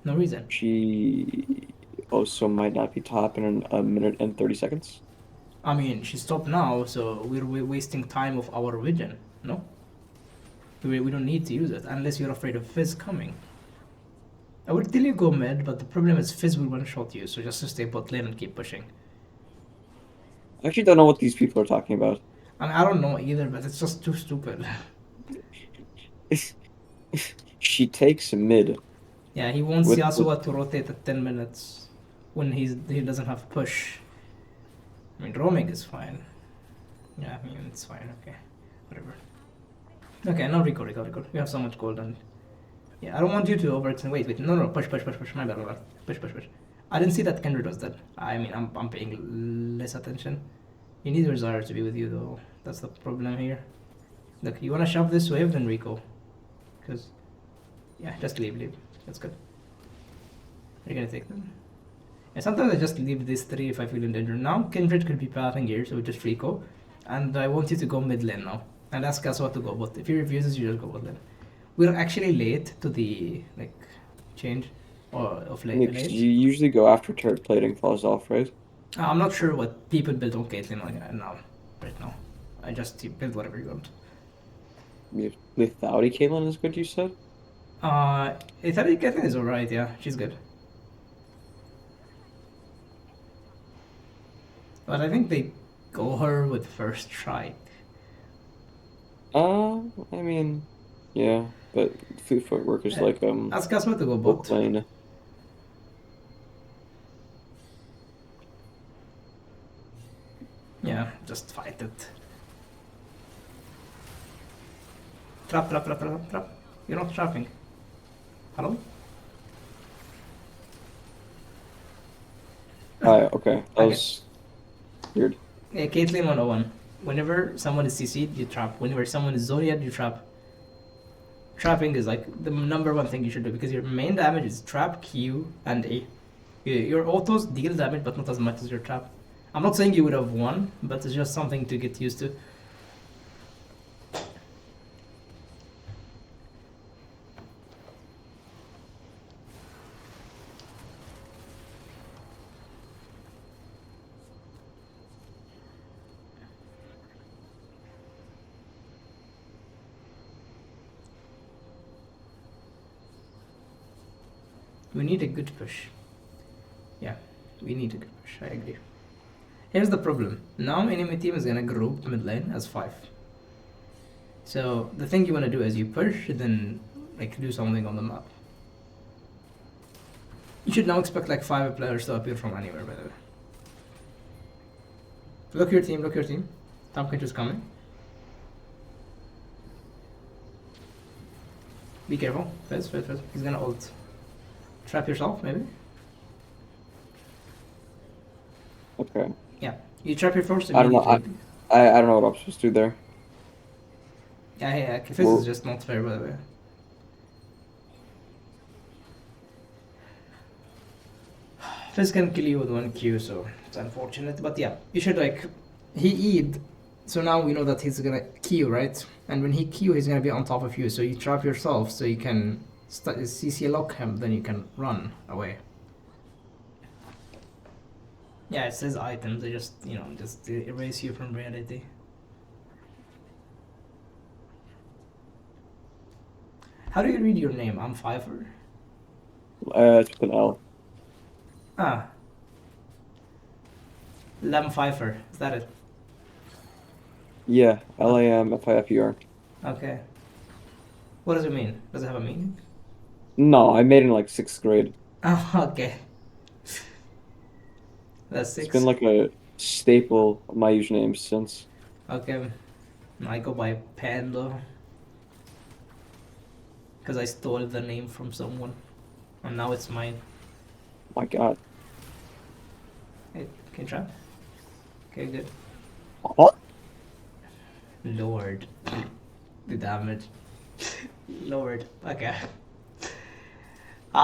S1: No reason.
S2: She also might not be top in a minute and 30 seconds.
S1: I mean, she's top now, so we're wasting time of our vision, no? We don't need to use it, unless you're afraid of Fizz coming. I would tell you go mid, but the problem is Fizz will one-shot you, so just stay bot lane and keep pushing.
S2: I actually don't know what these people are talking about.
S1: I mean, I don't know either, but it's just too stupid.
S2: She takes mid.
S1: Yeah, he wants
S2: With-
S1: Yasuo to rotate at 10 minutes when he doesn't have push. I mean, roaming is fine. Yeah, I mean, it's fine, okay. Whatever. Okay, now Rico. We have so much gold and... Yeah, I don't want you to overextend. Wait. No, push. My bad. Push. I didn't see that Kindred was dead. I mean, I'm paying less attention. You need your Zarya to be with you, though. That's the problem here. Look, you wanna shove this wave, then Rico. Because... Yeah, just leave. That's good. You're gonna take them. Yeah, sometimes I just leave these three if I feel in danger. Now, Kindred could be pathing here, so we just Rico. And I want you to go mid lane now. And ask us what to go bot. If he refuses, you just go bot lane. We're actually late to the, like, change of lane.
S2: You usually go after turret plating falls off, right?
S1: I'm not sure what people build on Caitlyn right now. I just build whatever you want.
S2: Without a Caitlyn is good, you said?
S1: Italy Caitlyn is alright, yeah. She's good. But I think they go her with first strike.
S2: I mean, yeah, but food footwork is like
S1: Ask Casma to go
S2: both
S1: bot.
S2: lane.
S1: Yeah, just fight it. Trap. You're not trapping. Hello?
S2: Okay, that was weird.
S1: Yeah, Caitlyn 101. Whenever someone is CC'd, you trap. Whenever someone is Zodiac, you trap. Trapping is like the number one thing you should do because your main damage is trap, Q, and A. Your autos deal damage, but not as much as your trap. I'm not saying you would have won, but it's just something to get used to. We need a good push. Yeah, we need a good push, I agree. Here's the problem. Now enemy team is gonna group mid lane as 5. So the thing you wanna do is you push, then like do something on the map. You should now expect like 5 players to appear from anywhere, by the way. Look your team. Tom Kinch is coming. Be careful. Fizz. He's gonna ult. Trap yourself, maybe?
S2: Okay.
S1: Yeah. You trap your first
S2: I don't know.
S1: immediately.
S2: I don't know what I'm supposed to do there.
S1: Yeah, Fizz is just not fair, by the way. Fizz can kill you with 1 Q, so it's unfortunate. But yeah, you should like... He E'd, so now we know that he's gonna Q, right? And when he Q, he's gonna be on top of you, so you trap yourself so you can CC lock him, then you can run away. Yeah, it says items, they just, you know, just erase you from reality. How do you read your name? I'm Pfeiffer?
S2: It's with an L.
S1: Ah. Lem Pfeiffer, is that it?
S2: Yeah, LAMFIFER.
S1: Okay. What does it mean? Does it have a meaning?
S2: No, I made it in like 6th grade.
S1: Oh, okay. That's
S2: It's
S1: 6.
S2: been like a staple of my username since.
S1: Okay. I go by Pando. Because I stole the name from someone. And now it's mine.
S2: My God.
S1: Hey, can you try? Okay, good.
S2: What?
S1: Lord. The damage. Lord. Okay.
S2: Wait,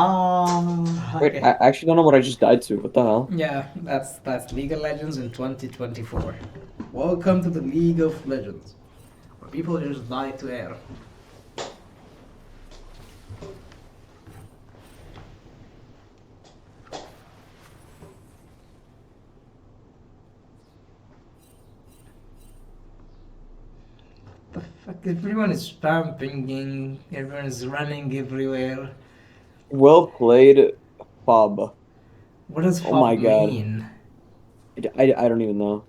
S1: Okay.
S2: I actually don't know what I just died to. What the hell?
S1: Yeah, that's League of Legends in 2024. Welcome to the League of Legends, where people just die to air. The fuck? Everyone is spam pinging. Everyone is running everywhere.
S2: Well played, Fob.
S1: What does
S2: Oh my
S1: FOB
S2: God.
S1: mean?
S2: I don't even know.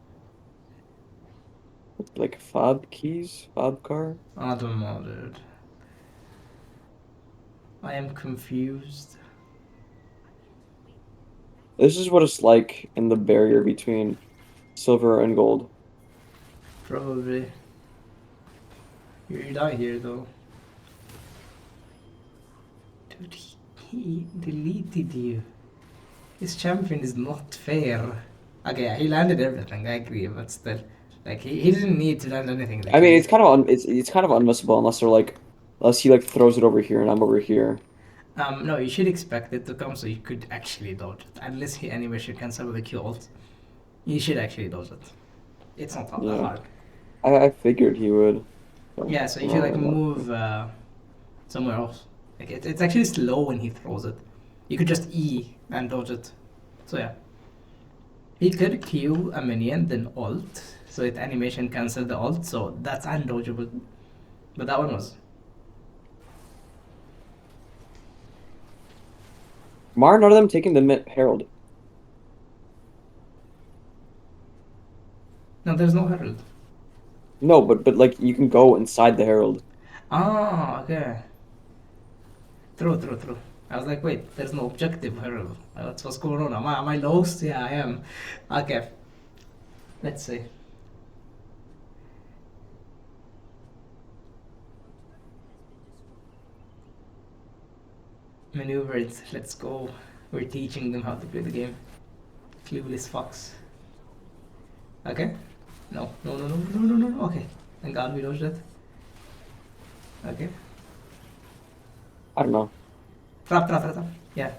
S2: Like fob keys? Fob car?
S1: I don't know, dude. I am confused.
S2: This is what it's like in the barrier between silver and gold.
S1: Probably. You die here though. Dude, he deleted you. His champion is not fair. Okay, yeah, he landed everything, I agree, but still. Like, he didn't need to land anything. Like,
S2: I mean, it's kind of it's kind of unmissable unless he like throws it over here and I'm over here.
S1: No, you should expect it to come so you could actually dodge it. Unless he animation cancel with a Q ult. You should actually dodge it. It's not that
S2: Yeah.
S1: hard.
S2: I figured he would.
S1: Yeah, so you should like move somewhere else. Like it's actually slow when he throws it. You could just E and dodge it. So yeah. He could Q a minion, then ult. So it animation cancel the ult, so that's undodgeable. But that one was.
S2: Why are none of them taking the Herald?
S1: No, there's no herald.
S2: No, but like you can go inside the Herald.
S1: Ah, okay. True. I was like, wait, there's no objective herald. What's going on? Am I lost? Yeah, I am. Okay. Let's see. Maneuver it. Let's go. We're teaching them how to play the game. Clueless fucks. Okay. No. Okay. Thank God we dodged that. Okay.
S2: I don't know.
S1: Trap. Yeah.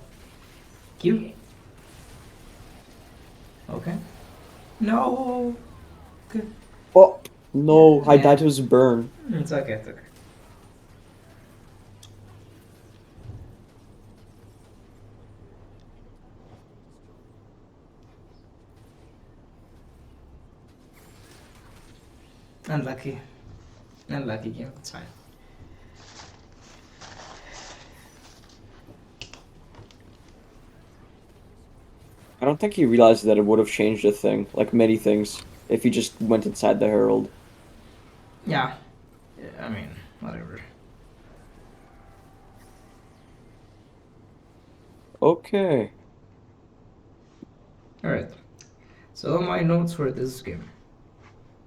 S1: Q. Okay. No. Okay.
S2: Oh no! I
S1: Yeah.
S2: died to his burn.
S1: It's okay. Unlucky game. It's fine.
S2: I don't think he realized that it would have changed a thing, like many things, if he just went inside the Herald.
S1: Yeah. I mean, whatever.
S2: Okay.
S1: Alright. So my notes for this game.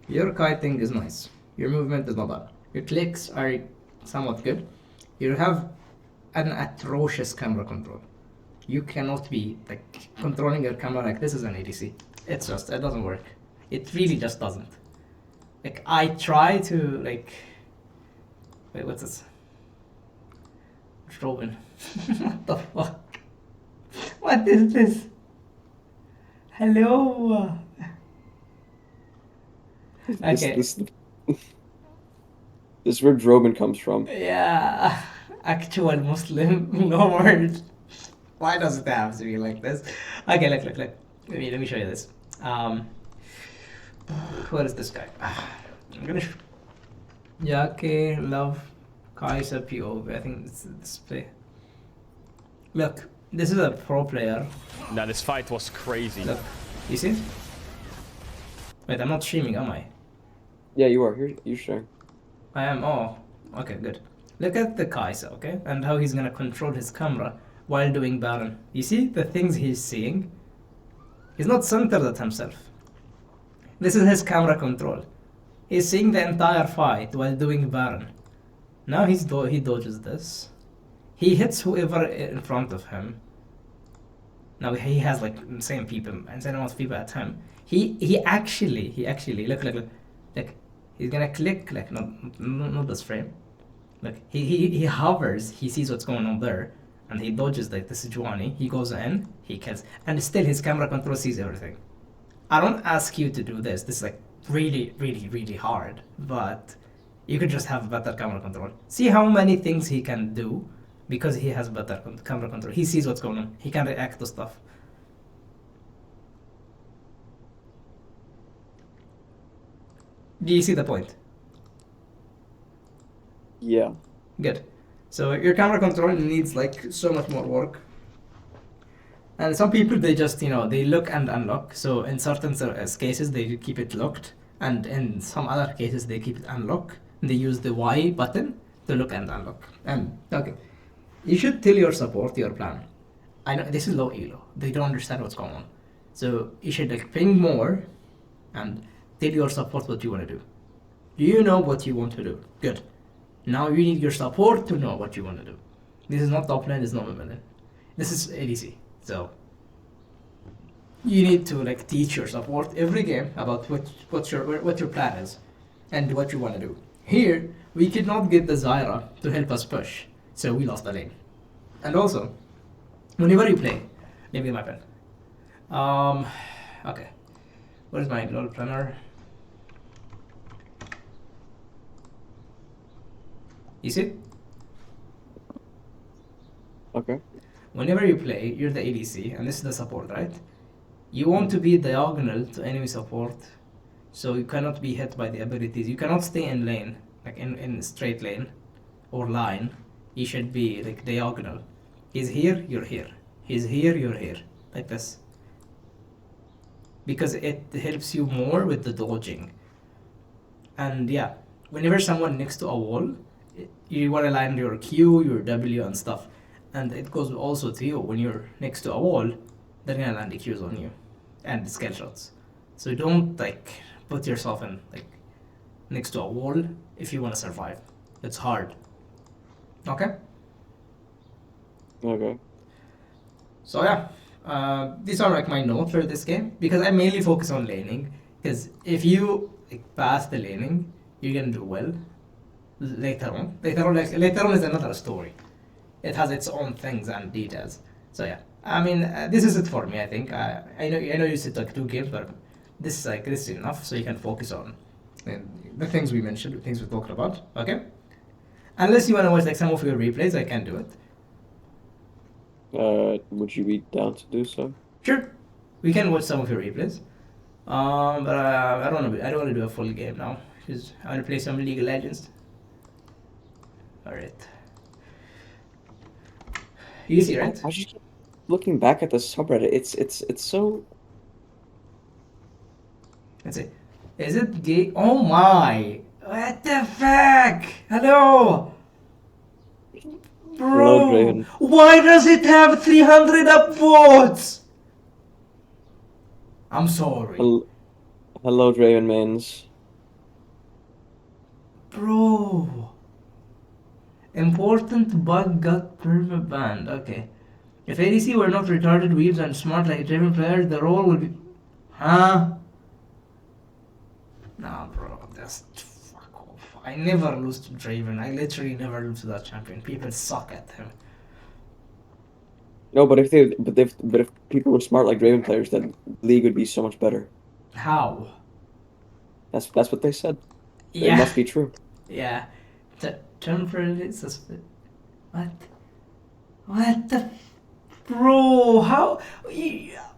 S1: Your kiting is nice. Your movement is not bad. Your clicks are somewhat good. You have an atrocious camera control. You cannot be like controlling your camera like this is an ADC. It doesn't work. It really just doesn't. Like I try to like wait, what's this? Draven. What the fuck? What is this? Hello. Okay.
S2: This is where Draven comes from.
S1: Yeah. Actual Muslim Lord. Why does it have to be like this? Okay, look. Let me show you this. Where is this guy? I'm gonna. Yeah, okay, love. Kaiser POV. I think it's this play. Look, this is a pro player.
S5: Now this fight was crazy.
S1: Look, you see? Wait, I'm not streaming, am I?
S2: Yeah, you are. Here, you sharing.
S1: I am. Oh, okay, good. Look at the Kaiser, okay, and how he's gonna control his camera while doing Baron. You see the things he's seeing? He's not centered at himself. This is his camera control. He's seeing the entire fight while doing Baron. Now he dodges this. He hits whoever in front of him. Now he has like insane amount of people at him. He actually look. He's gonna click like not this frame. Look, he hovers. He sees what's going on there, and he dodges like this Juani. He goes in. He kills, and still his camera control sees everything. I don't ask you to do this. This is like really hard, but you could just have better camera control. See how many things he can do because he has better camera control. He sees what's going on. He can react to stuff. Do you see the point?
S2: Yeah.
S1: Good. So your camera control needs like so much more work. And some people, they just, they look and unlock. So in certain cases, they keep it locked. And in some other cases, they keep it unlocked. They use the Y button to look and unlock. And, okay. You should tell your support your plan. I know this is low elo. They don't understand what's going on. So you should like ping more and tell your support what you want to do. You know what you want to do. Good. Now you need your support to know what you want to do. This is not top lane, this is not mid lane. This is ADC. So you need to like teach your support every game about what your plan is and what you want to do. Here we could not get the Zyra to help us push, so we lost the lane. And also, whenever you play, let me get my pen. Okay, where's my LOL planner? You see?
S2: Okay.
S1: Whenever you play, you're the ADC, and this is the support, right? You want to be diagonal to enemy support, so you cannot be hit by the abilities. You cannot stay in lane, like in straight lane or line. You should be like diagonal. He's here, you're here. He's here, you're here. Like this. Because it helps you more with the dodging. And yeah, whenever someone next to a wall, you want to land your Q, your W and stuff. And it goes also to you. When you're next to a wall, they're gonna land the Qs on you. And the skill shots. So don't like put yourself in like next to a wall if you want to survive. It's hard. Okay?
S2: Okay.
S1: So yeah, these are like my notes for this game because I mainly focus on laning. Because if you like, pass the laning, you're gonna do well later on. Later on is another story. It has its own things and details. So yeah, I mean this is it for me. I think I know you said like 2 games, but this is enough so you can focus on the things we mentioned, the things we talked about. Okay. Unless you want to watch like some of your replays, I can do it.
S2: Would you be down to do so?
S1: Sure, we can watch some of your replays. But I don't want to do a full game now because I want to play some League of Legends. All right. Easy, right?
S2: I just keep looking back at the subreddit. It's so.
S1: Let's see. Is it gay? Oh my! What the fuck? Hello. Bro,
S2: Hello, Draven.
S1: why does it have 300 upvotes? I'm sorry.
S2: Hello, Draven mains.
S1: Bro. Important bug got perma-banned. Okay. If ADC were not retarded weaves and smart like Draven players, the role would be... Huh? Nah, bro. That's... Fuck off. I never lose to Draven. I literally never lose to that champion. People suck at him.
S2: No, but if people were smart like Draven players, then the league would be so much better.
S1: How?
S2: That's what they said. It
S1: Yeah.
S2: must be true.
S1: Yeah. Temporarily suspend. What? What the? Bro, how?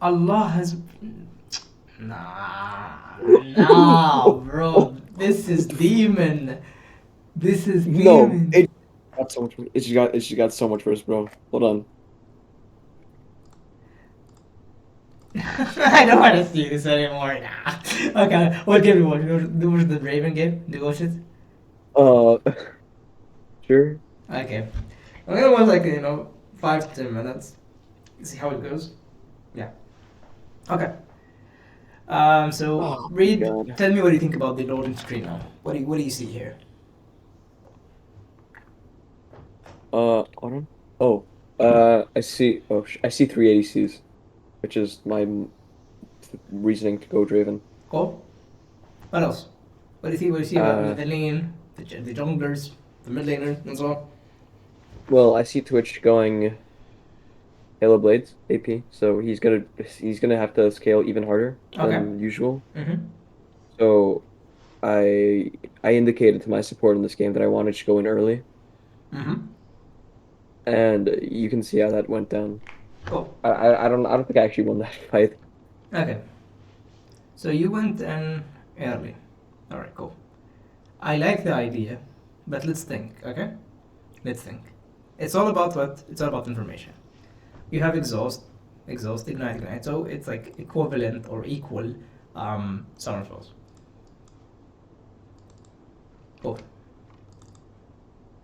S1: Allah has. Nah, bro. This is demon. This is
S2: No,
S1: demon.
S2: it got so much. It just got so much worse, bro. Hold on.
S1: I don't want to see this anymore. Nah. Okay, what game do you watch? Was the Draven game? Do you watch it?
S2: Uh, sure.
S1: Okay. I'm gonna watch like 5 to 10 minutes. See how it goes. Yeah. Okay. So
S2: Oh my
S1: read.
S2: God.
S1: Tell me what you think about the loading screen now. What do you see here?
S2: Hold on. Oh, I see. Oh, I see three ADCs, which is my reasoning to go Draven.
S1: Cool. What else? What do you think? What do you see about
S2: Uh,
S1: the lane, the junglers, the mid laners, and so on?
S2: well, I see Twitch going Halo Blades AP, so he's gonna have to scale even harder
S1: Okay.
S2: than usual.
S1: Mm-hmm.
S2: So I I indicated to my support in this game that I wanted to go in early,
S1: Mm-hmm.
S2: and you can see how that went down.
S1: Cool.
S2: I don't think I actually won that fight.
S1: Okay. So you went in early. All right. Cool. I like the idea, but let's think. Okay. Let's think. It's all about what? It's all about information. You have exhaust, ignite. So it's like equivalent or equal summer spells. Cool.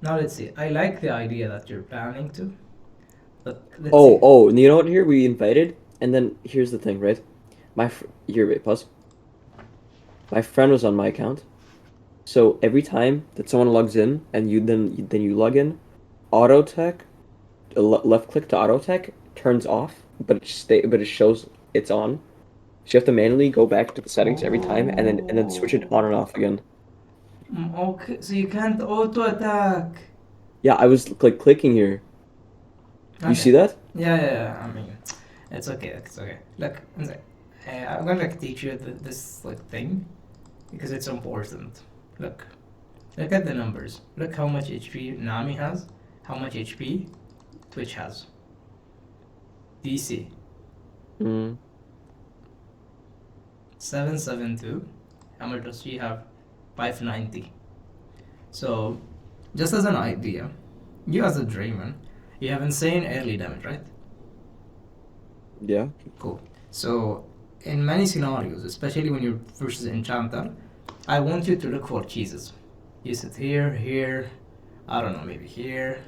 S1: Now let's see. I like the idea that you're planning to, but let's see.
S2: Oh, and you know what? Here we invited, and then here's the thing, right? Here, wait, pause. My friend was on my account, so every time that someone logs in and then you log in, auto tech, left click to auto tech turns off, but it shows it's on. So you have to manually go back to the settings every time and then switch it on and off again.
S1: Okay, so you can't auto attack.
S2: Yeah, I was like clicking here. You see
S1: Okay.
S2: that?
S1: Yeah. I mean, it's okay. It's okay. Look, I'm gonna like teach you this like thing because it's important. Look, look at the numbers. Look how much HP Nami has. How much HP Twitch has. DC
S2: Mm.
S1: 772. How much does she have? 590. So, just as an idea, you as a Draven, you have insane early damage, right?
S2: Yeah.
S1: Cool. So, in many scenarios, especially when you're versus Enchanter, I want you to look for cheeses. You sit here, I don't know, maybe here,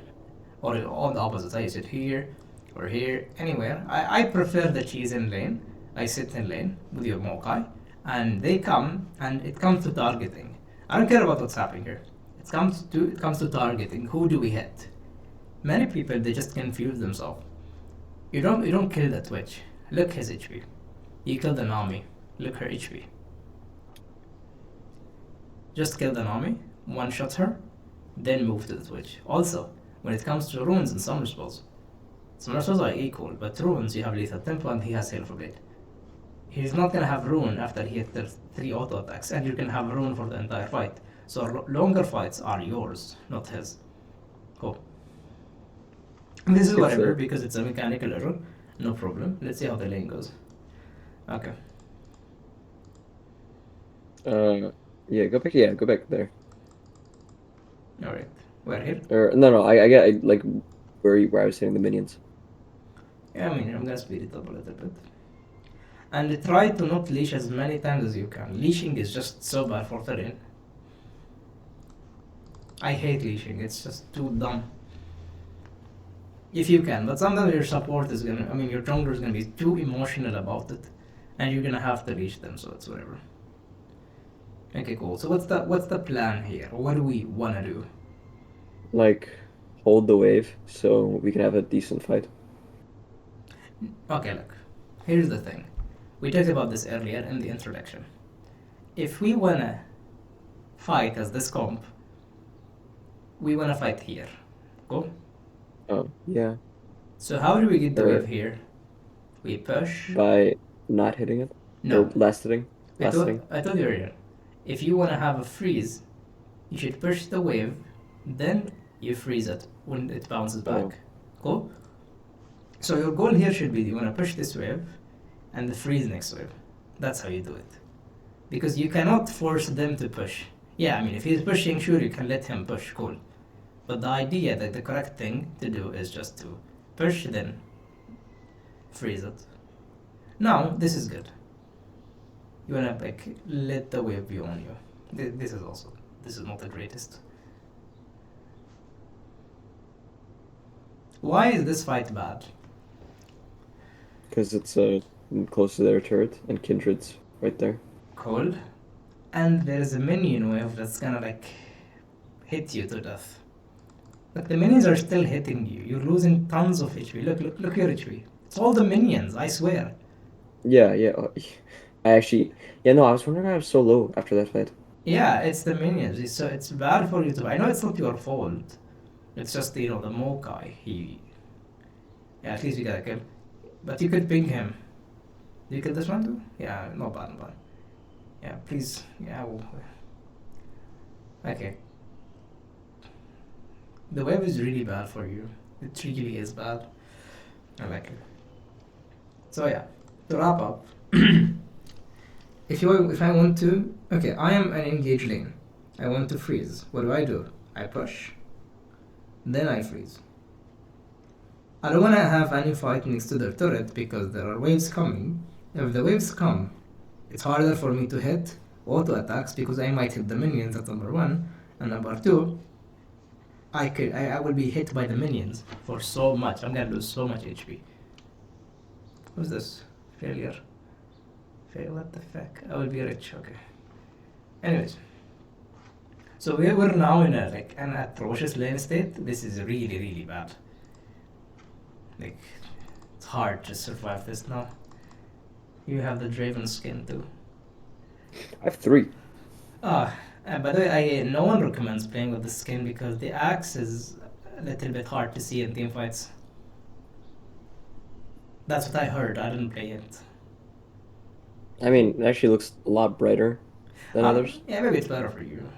S1: or on the opposite side, you sit here, or here, anywhere. I prefer the cheese in lane. I sit in lane with your Mokai, and they come, and it comes to targeting. I don't care about what's happening here. It comes to targeting. Who do we hit? Many people they just confuse themselves. You don't kill the Twitch. Look his HP. You kill the Nami. Look her HP. Just kill the Nami, one shot her, then move to the Twitch. Also, when it comes to runes and summer spells are equal, but runes you have lethal tempo and he has Hail of Blade. He's not gonna have rune after he hits the 3 auto attacks, and you can have rune for the entire fight. So longer fights are yours, not his. Cool. This is
S2: Good
S1: whatever
S2: shit.
S1: because it's a mechanical error. No problem. Let's see how the lane goes. Okay.
S2: Yeah, go back. Yeah, go back there.
S1: All right. We're here.
S2: Or no, I get like where I was hitting the minions.
S1: Yeah, I mean, I'm gonna speed it up a little bit. And try to not leash as many times as you can. Leashing is just so bad for terrain. I hate leashing, it's just too dumb. If you can, but sometimes your support is gonna, I mean, your jungler is gonna be too emotional about it, and you're gonna have to leash them, so it's whatever. Okay, cool. So what's the plan here? What do we wanna do?
S2: Like hold the wave so we can have a decent fight.
S1: Okay, look. Here's the thing. We talked about this earlier in the introduction. If we wanna fight as this comp, we wanna fight here. Cool?
S2: Oh, yeah.
S1: So how do we get the
S2: Alright.
S1: wave here? We push.
S2: By not hitting it?
S1: No.
S2: Or last hitting?
S1: I told you earlier. If you want to have a freeze, you should push the wave, then you freeze it when it bounces back.
S2: Oh.
S1: Cool? So your goal here should be you want to push this wave and the freeze next wave. That's how you do it. Because you cannot force them to push. Yeah, I mean, if he's pushing, sure, you can let him push, cool. But the idea that the correct thing to do is just to push, then freeze it. Now, this is good. You wanna like let the wave be on you. This is not the greatest. Why is this fight bad?
S2: Because it's close to their turret and Kindred's right there.
S1: Cold, and there is a minion wave that's gonna like hit you to death. Like the minions are still hitting you. You're losing tons of HP. Look your HP. It's all the minions, I swear.
S2: Yeah. I was wondering why I was so low after that fight.
S1: Yeah, it's the minions. It's bad for you to. I know it's not your fault. It's just the Mokai. Yeah, at least we got a kill. But you could ping him. Do you kill this one too? Yeah, not bad. Yeah, please. Yeah. Okay. The web is really bad for you. It really is bad. I like it. So yeah, to wrap up, if I want to, okay, I am an engaged lane. I want to freeze. What do? I push. Then I freeze. I don't want to have any fight next to their turret because there are waves coming. If the waves come, it's harder for me to hit auto attacks because I might hit the minions. That's number one. And number two, I will be hit by the minions for so much. I'm gonna lose so much HP. What's this? Failure. What the fuck? I will be rich. Okay. Anyways. So we're now in an atrocious lane state. This is really, really bad. Like, it's hard to survive this now. You have the Draven skin too.
S2: I have 3.
S1: By the way, no one recommends playing with the skin because the axe is a little bit hard to see in team fights. That's what I heard. I didn't play it.
S2: I mean, it actually looks a lot brighter than others.
S1: Yeah, maybe it's better for you.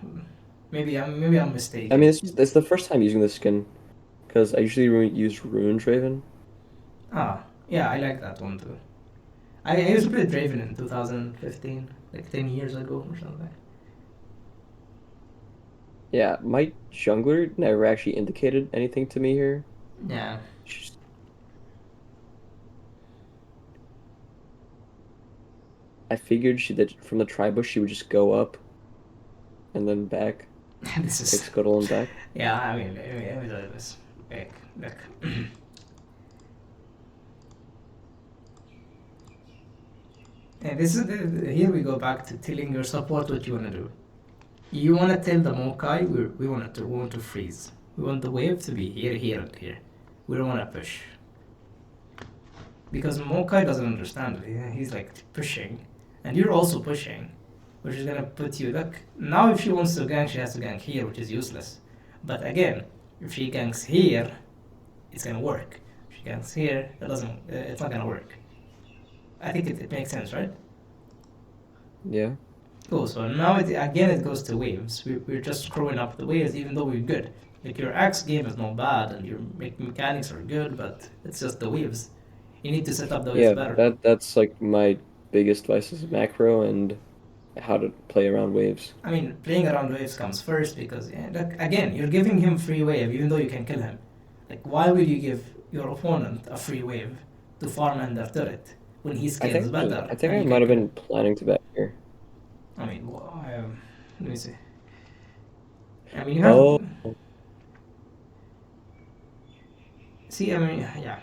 S1: Maybe I'm mistaken.
S2: I mean, it's the first time using this skin, because I usually use Ruined Draven.
S1: Yeah, I like that one too. I used to play Draven in 2015, like 10 years ago or something.
S2: Yeah, my jungler never actually indicated anything to me here.
S1: Yeah.
S2: I figured that from the tribush she would just go up, and then back.
S1: This is.
S2: Like scuttle and back.
S1: Yeah, I mean, let me do this. Look. And this is here we go back to telling your support what you want to do. You want to tell the Mokai we want to freeze. We want the wave to be here, and here. We don't want to push. Because Mokai doesn't understand it. He's like pushing, and you're also pushing, which is gonna put you. Look, now if she wants to gank, she has to gank here, which is useless. But again, if she ganks here, it's gonna work. If she ganks here, that doesn't. It's not gonna work. I think it makes sense, right?
S2: Yeah.
S1: Cool. So now it goes to waves. We're just screwing up the waves, even though we're good. Like your axe game is not bad, and your mechanics are good, but it's just the waves. You need to set up the waves better.
S2: That's like my biggest advice is macro and how to play around waves.
S1: I mean, playing around waves comes first because, look, again, you're giving him free wave even though you can kill him. Like, why will you give your opponent a free wave to farm under turret when he scales better?
S2: I think I might have been planning to back here.
S1: I mean, let me see. I mean, you have.
S2: Oh.
S1: See, I mean, yeah.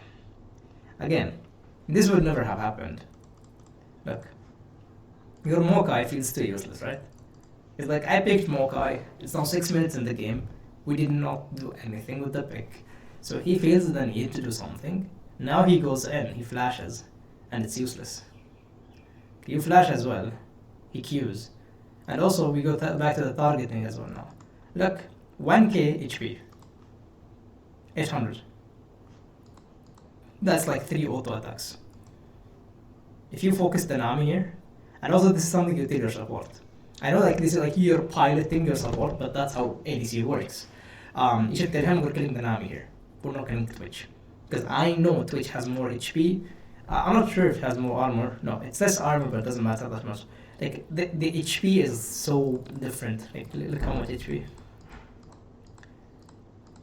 S1: Again, this would never have happened. Look. Your Mokai feels too useless, right? It's like, I picked Mokai, it's now 6 minutes in the game, we did not do anything with the pick. So he feels the need to do something, now he goes in, he flashes, and it's useless. You flash as well, he Qs. And also, we go back to the targeting as well now. Look, 1k HP. 800. that's like 3 auto attacks. If you focus the Nami here, and also this is something you tell your support. I know like this is like you're piloting your support, but that's how ADC works. You should tell him we're killing the Nami here. We're not killing Twitch. Because I know Twitch has more HP. I'm not sure if it has more armor. No, it's less armor, but it doesn't matter that much. Like the HP is so different. Like look how much HP.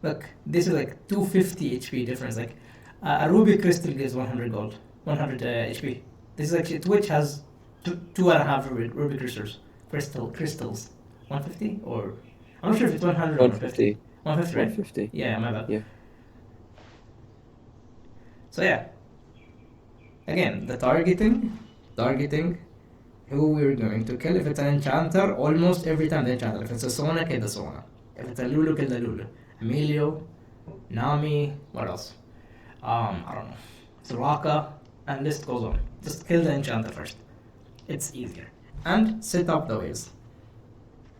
S1: Look, this is like 250 HP difference. Like a ruby crystal gives 100 gold, 100 HP. This is actually Twitch has two and a half ruby crystals. 150 or I'm not sure if it's 100 or 150. 150, right?
S2: 150.
S1: Yeah, my bad.
S2: Yeah.
S1: So yeah. Again, the targeting who we're going to kill. If it's an enchanter, almost every time the enchanter. If it's a Sona, kill the Sona. If it's a Lulu, kill the Lulu. Emilio, Nami, what else? I don't know. Soraka, and list goes on. Just kill the enchanter first. It's easier. And set up the waves.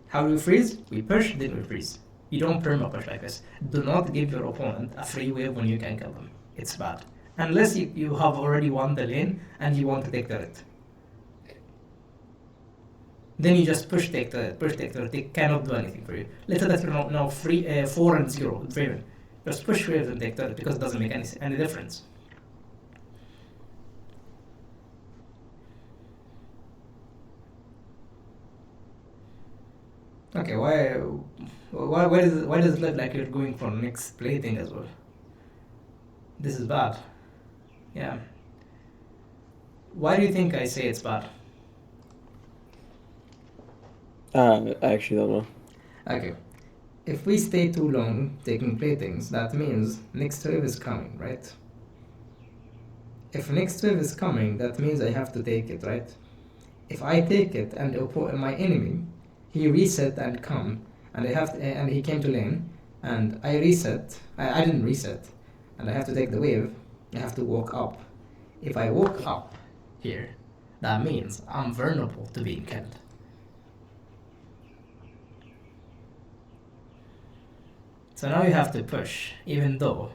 S1: How do we freeze? We push, then we freeze. You don't perma push like this. Do not give your opponent a free wave when you can kill them. It's bad. Unless you have already won the lane and you want to take the turret. Then you just push take the turret. They cannot do anything for you. Let's say that you're now 4 and 0 Draven. Just push waves and take turret because it doesn't make any difference. Okay, why does it look like you're going for next plating as well? This is bad. Yeah. Why do you think I say it's bad?
S2: I actually don't know.
S1: Okay. If we stay too long taking platings, that means next wave is coming, right? If next wave is coming, that means I have to take it, right? If I take it and my enemy, he reset and come, and and he came to lane, and I reset. I didn't reset, and I have to take the wave. I have to walk up. If I walk up here, that means I'm vulnerable to being killed. So now you have to push, even though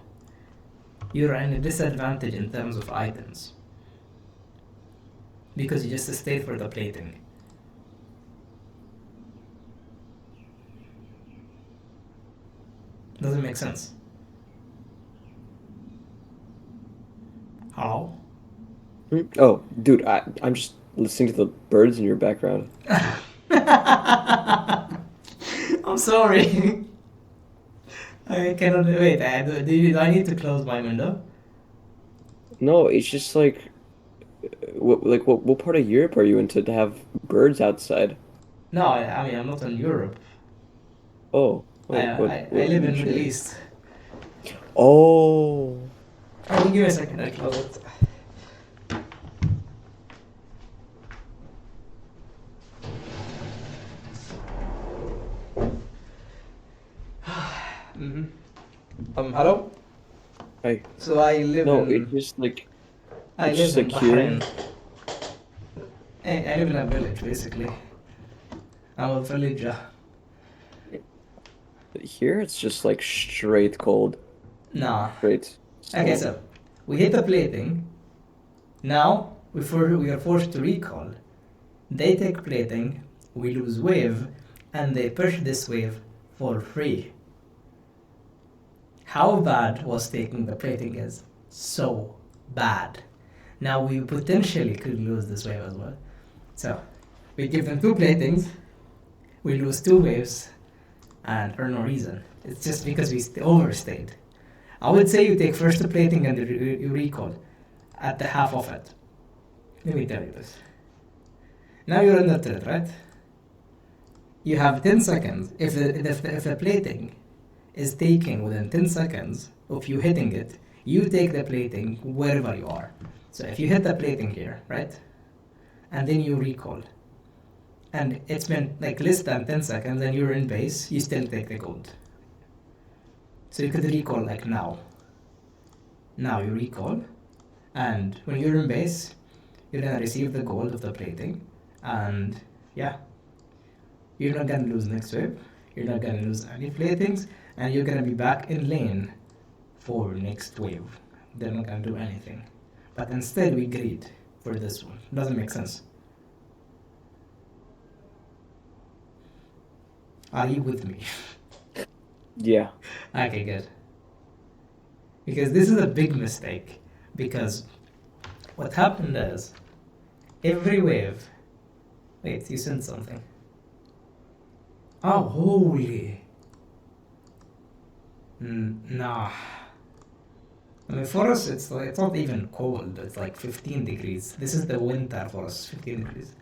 S1: you're in a disadvantage in terms of items, because you just stayed for the plating. Doesn't make sense. Hello?
S2: Oh, dude, I'm just listening to the birds in your background.
S1: I'm sorry. I cannot wait. Do I need to close my window?
S2: No, it's just like, what part of Europe are you into to have birds outside?
S1: No, I mean I'm not in Europe.
S2: Oh,
S1: I live in Middle East.
S2: Oh,
S1: Oh, give me a second. I close it. Hello?
S2: hey,
S1: So I live
S2: no,
S1: in...
S2: it's just like,
S1: I
S2: it's
S1: live
S2: just
S1: in
S2: like here.
S1: Bahrain. I live in a village, basically. I'm a villager.
S2: Here it's just like straight cold,
S1: Nah.
S2: straight
S1: Okay,
S2: snow.
S1: so we hit the plating. Now we are forced to recall. They take plating, we lose wave, and they push this wave for free. How bad was taking the plating is? So bad. Now we potentially could lose this wave as well. So we give them 2 platings, we lose 2 waves, and for no reason. It's just because we overstayed. I would say you take first the plating and you recall at the half of it. Let me tell you this. Now you're in the turret, right? You have 10 seconds. If the plating is taken within 10 seconds of you hitting it, you take the plating wherever you are. So if you hit the plating here, right? And then you recall. And it's been like less than 10 seconds and you're in base, you still take the gold. So you could recall like now. Now you recall, and when you're in base, you're gonna receive the gold of the plating, and yeah, you're not gonna lose next wave, you're not gonna lose any platings, and you're gonna be back in lane for next wave. they're not gonna do anything. But instead we greed for this one. Doesn't make sense. Are you with me?
S2: Yeah.
S1: Okay, good. Because this is a big mistake. Because what happened is every wave. Wait, you sent something. Oh, holy. Nah. I mean, for us, it's not even cold. It's like 15 degrees. This is the winter for us, 15 degrees.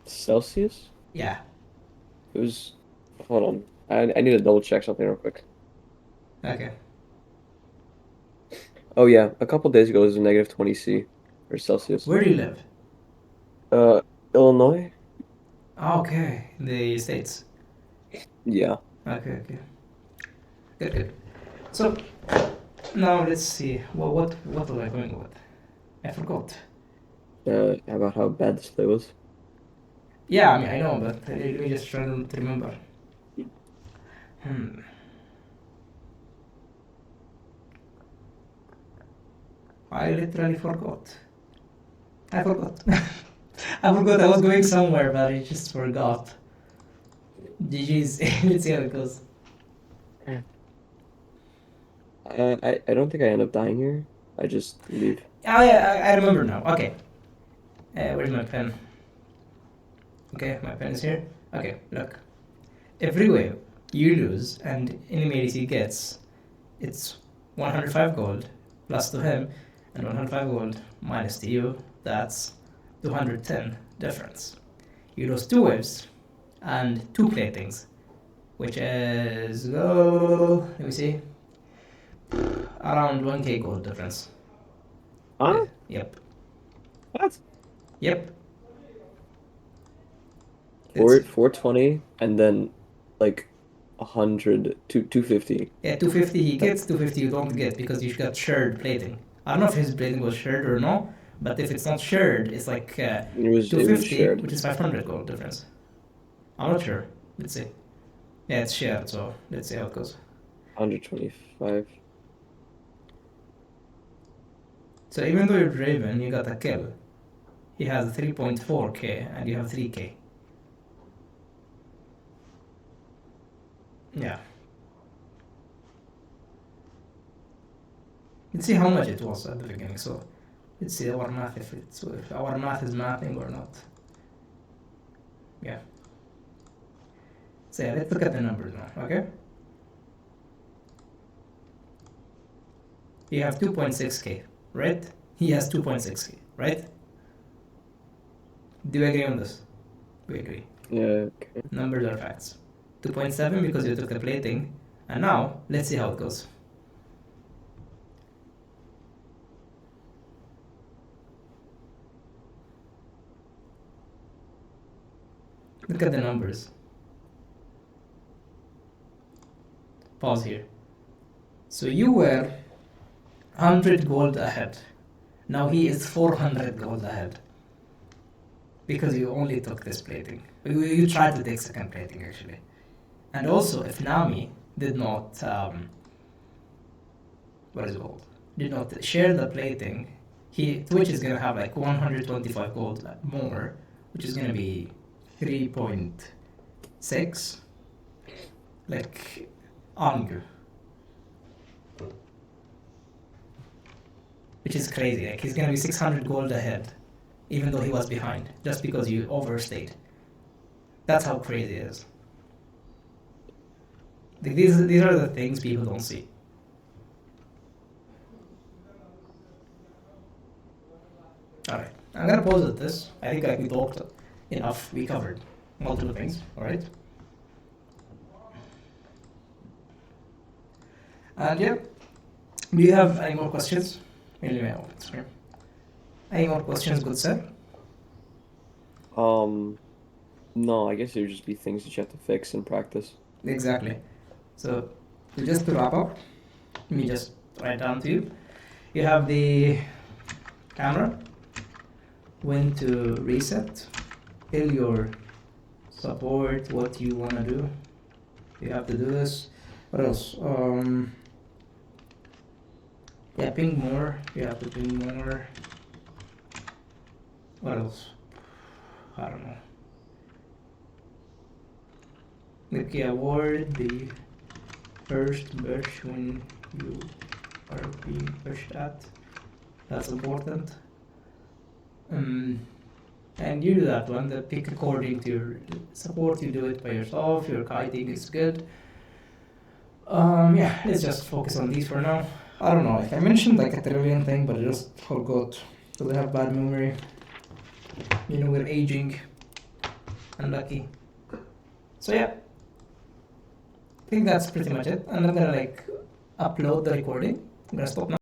S2: Celsius?
S1: Yeah.
S2: It was. Hold on. I need to double check something real quick.
S1: Okay.
S2: Oh yeah, a couple days ago it was a negative 20 C or Celsius.
S1: Where do you live?
S2: Illinois?
S1: Okay, in the States.
S2: Yeah.
S1: Okay. Good, good. So, now let's see. Well, what was I going with? I forgot.
S2: About how bad this play was.
S1: Yeah, I mean, I know, but let me just try to remember. I literally forgot. I forgot. I forgot I was going somewhere, but I just forgot. GG's. Let's see how it goes.
S2: I don't think I end up dying here. I just leave.
S1: Oh, yeah, I remember now. Okay. Where's my pen? Okay, my pen is here. Okay, look. Every wave you lose and enemy ADC gets, it's 105 gold plus to him, and 105 gold minus to you. That's 210 difference. You lose 2 waves and 2 platings, which is let me see, around 1k gold difference.
S2: Huh?
S1: Yep.
S2: What?
S1: Yep.
S2: 420 and then like 100 250.
S1: Yeah, 250 he gets, 250 you don't get because you got shared plating. I don't know if his plating was shared or no, but if it's not shared, it's like
S2: It was
S1: 250,
S2: shared.
S1: which is 500 gold difference. I'm not sure. Let's see. Yeah, it's shared, so let's see how it goes.
S2: 125.
S1: So even though you're Draven, you got a kill. He has 3.4k and you have 3k. Yeah. Let's see how much it was at the beginning. So let's see our math if our math is mathing or not. Yeah. So yeah, let's look at the numbers now, okay? You have 2.6k, right? He has 2.6k, right? Do you agree on this? We agree.
S2: Yeah, okay.
S1: Numbers are facts. 2.7 because you took the plating. And now, let's see how it goes. Look at the numbers. Pause here. So you were 100 gold ahead. Now he is 400 gold ahead. Because you only took this plating. You tried to take second plating actually. And also, if Nami did not, what is it called? Did not share the plating, Twitch is gonna have like 125 gold more, which is gonna be 3.6, like on you. Which is crazy. Like he's gonna be 600 gold ahead, even though he was behind, just because you overstayed. That's how crazy it is. These are the things people don't see. Alright, I'm gonna pause at this. I think we talked enough. We covered multiple things, alright? And yeah, do you have any more questions? Any more questions, good sir?
S2: No, I guess it would just be things that you have to fix in practice.
S1: Exactly. So, just to wrap up, let me just write down to you. You have the camera, when to reset, tell your support what you want to do. You have to do this. What else? Yeah, ping more. You have to ping more. What else? I don't know. Like, yeah, avoid the first bush when you are being pushed at. That's important. And you do that one, the pick according to your support, you do it by yourself, your kiting is good. Yeah, let's just focus on these for now. I don't know if I mentioned like a trillion thing, but I just forgot. Because I have bad memory. You know, we're aging. Unlucky. So yeah. I think that's pretty much it. And I'm gonna like upload the recording. I'm gonna stop now.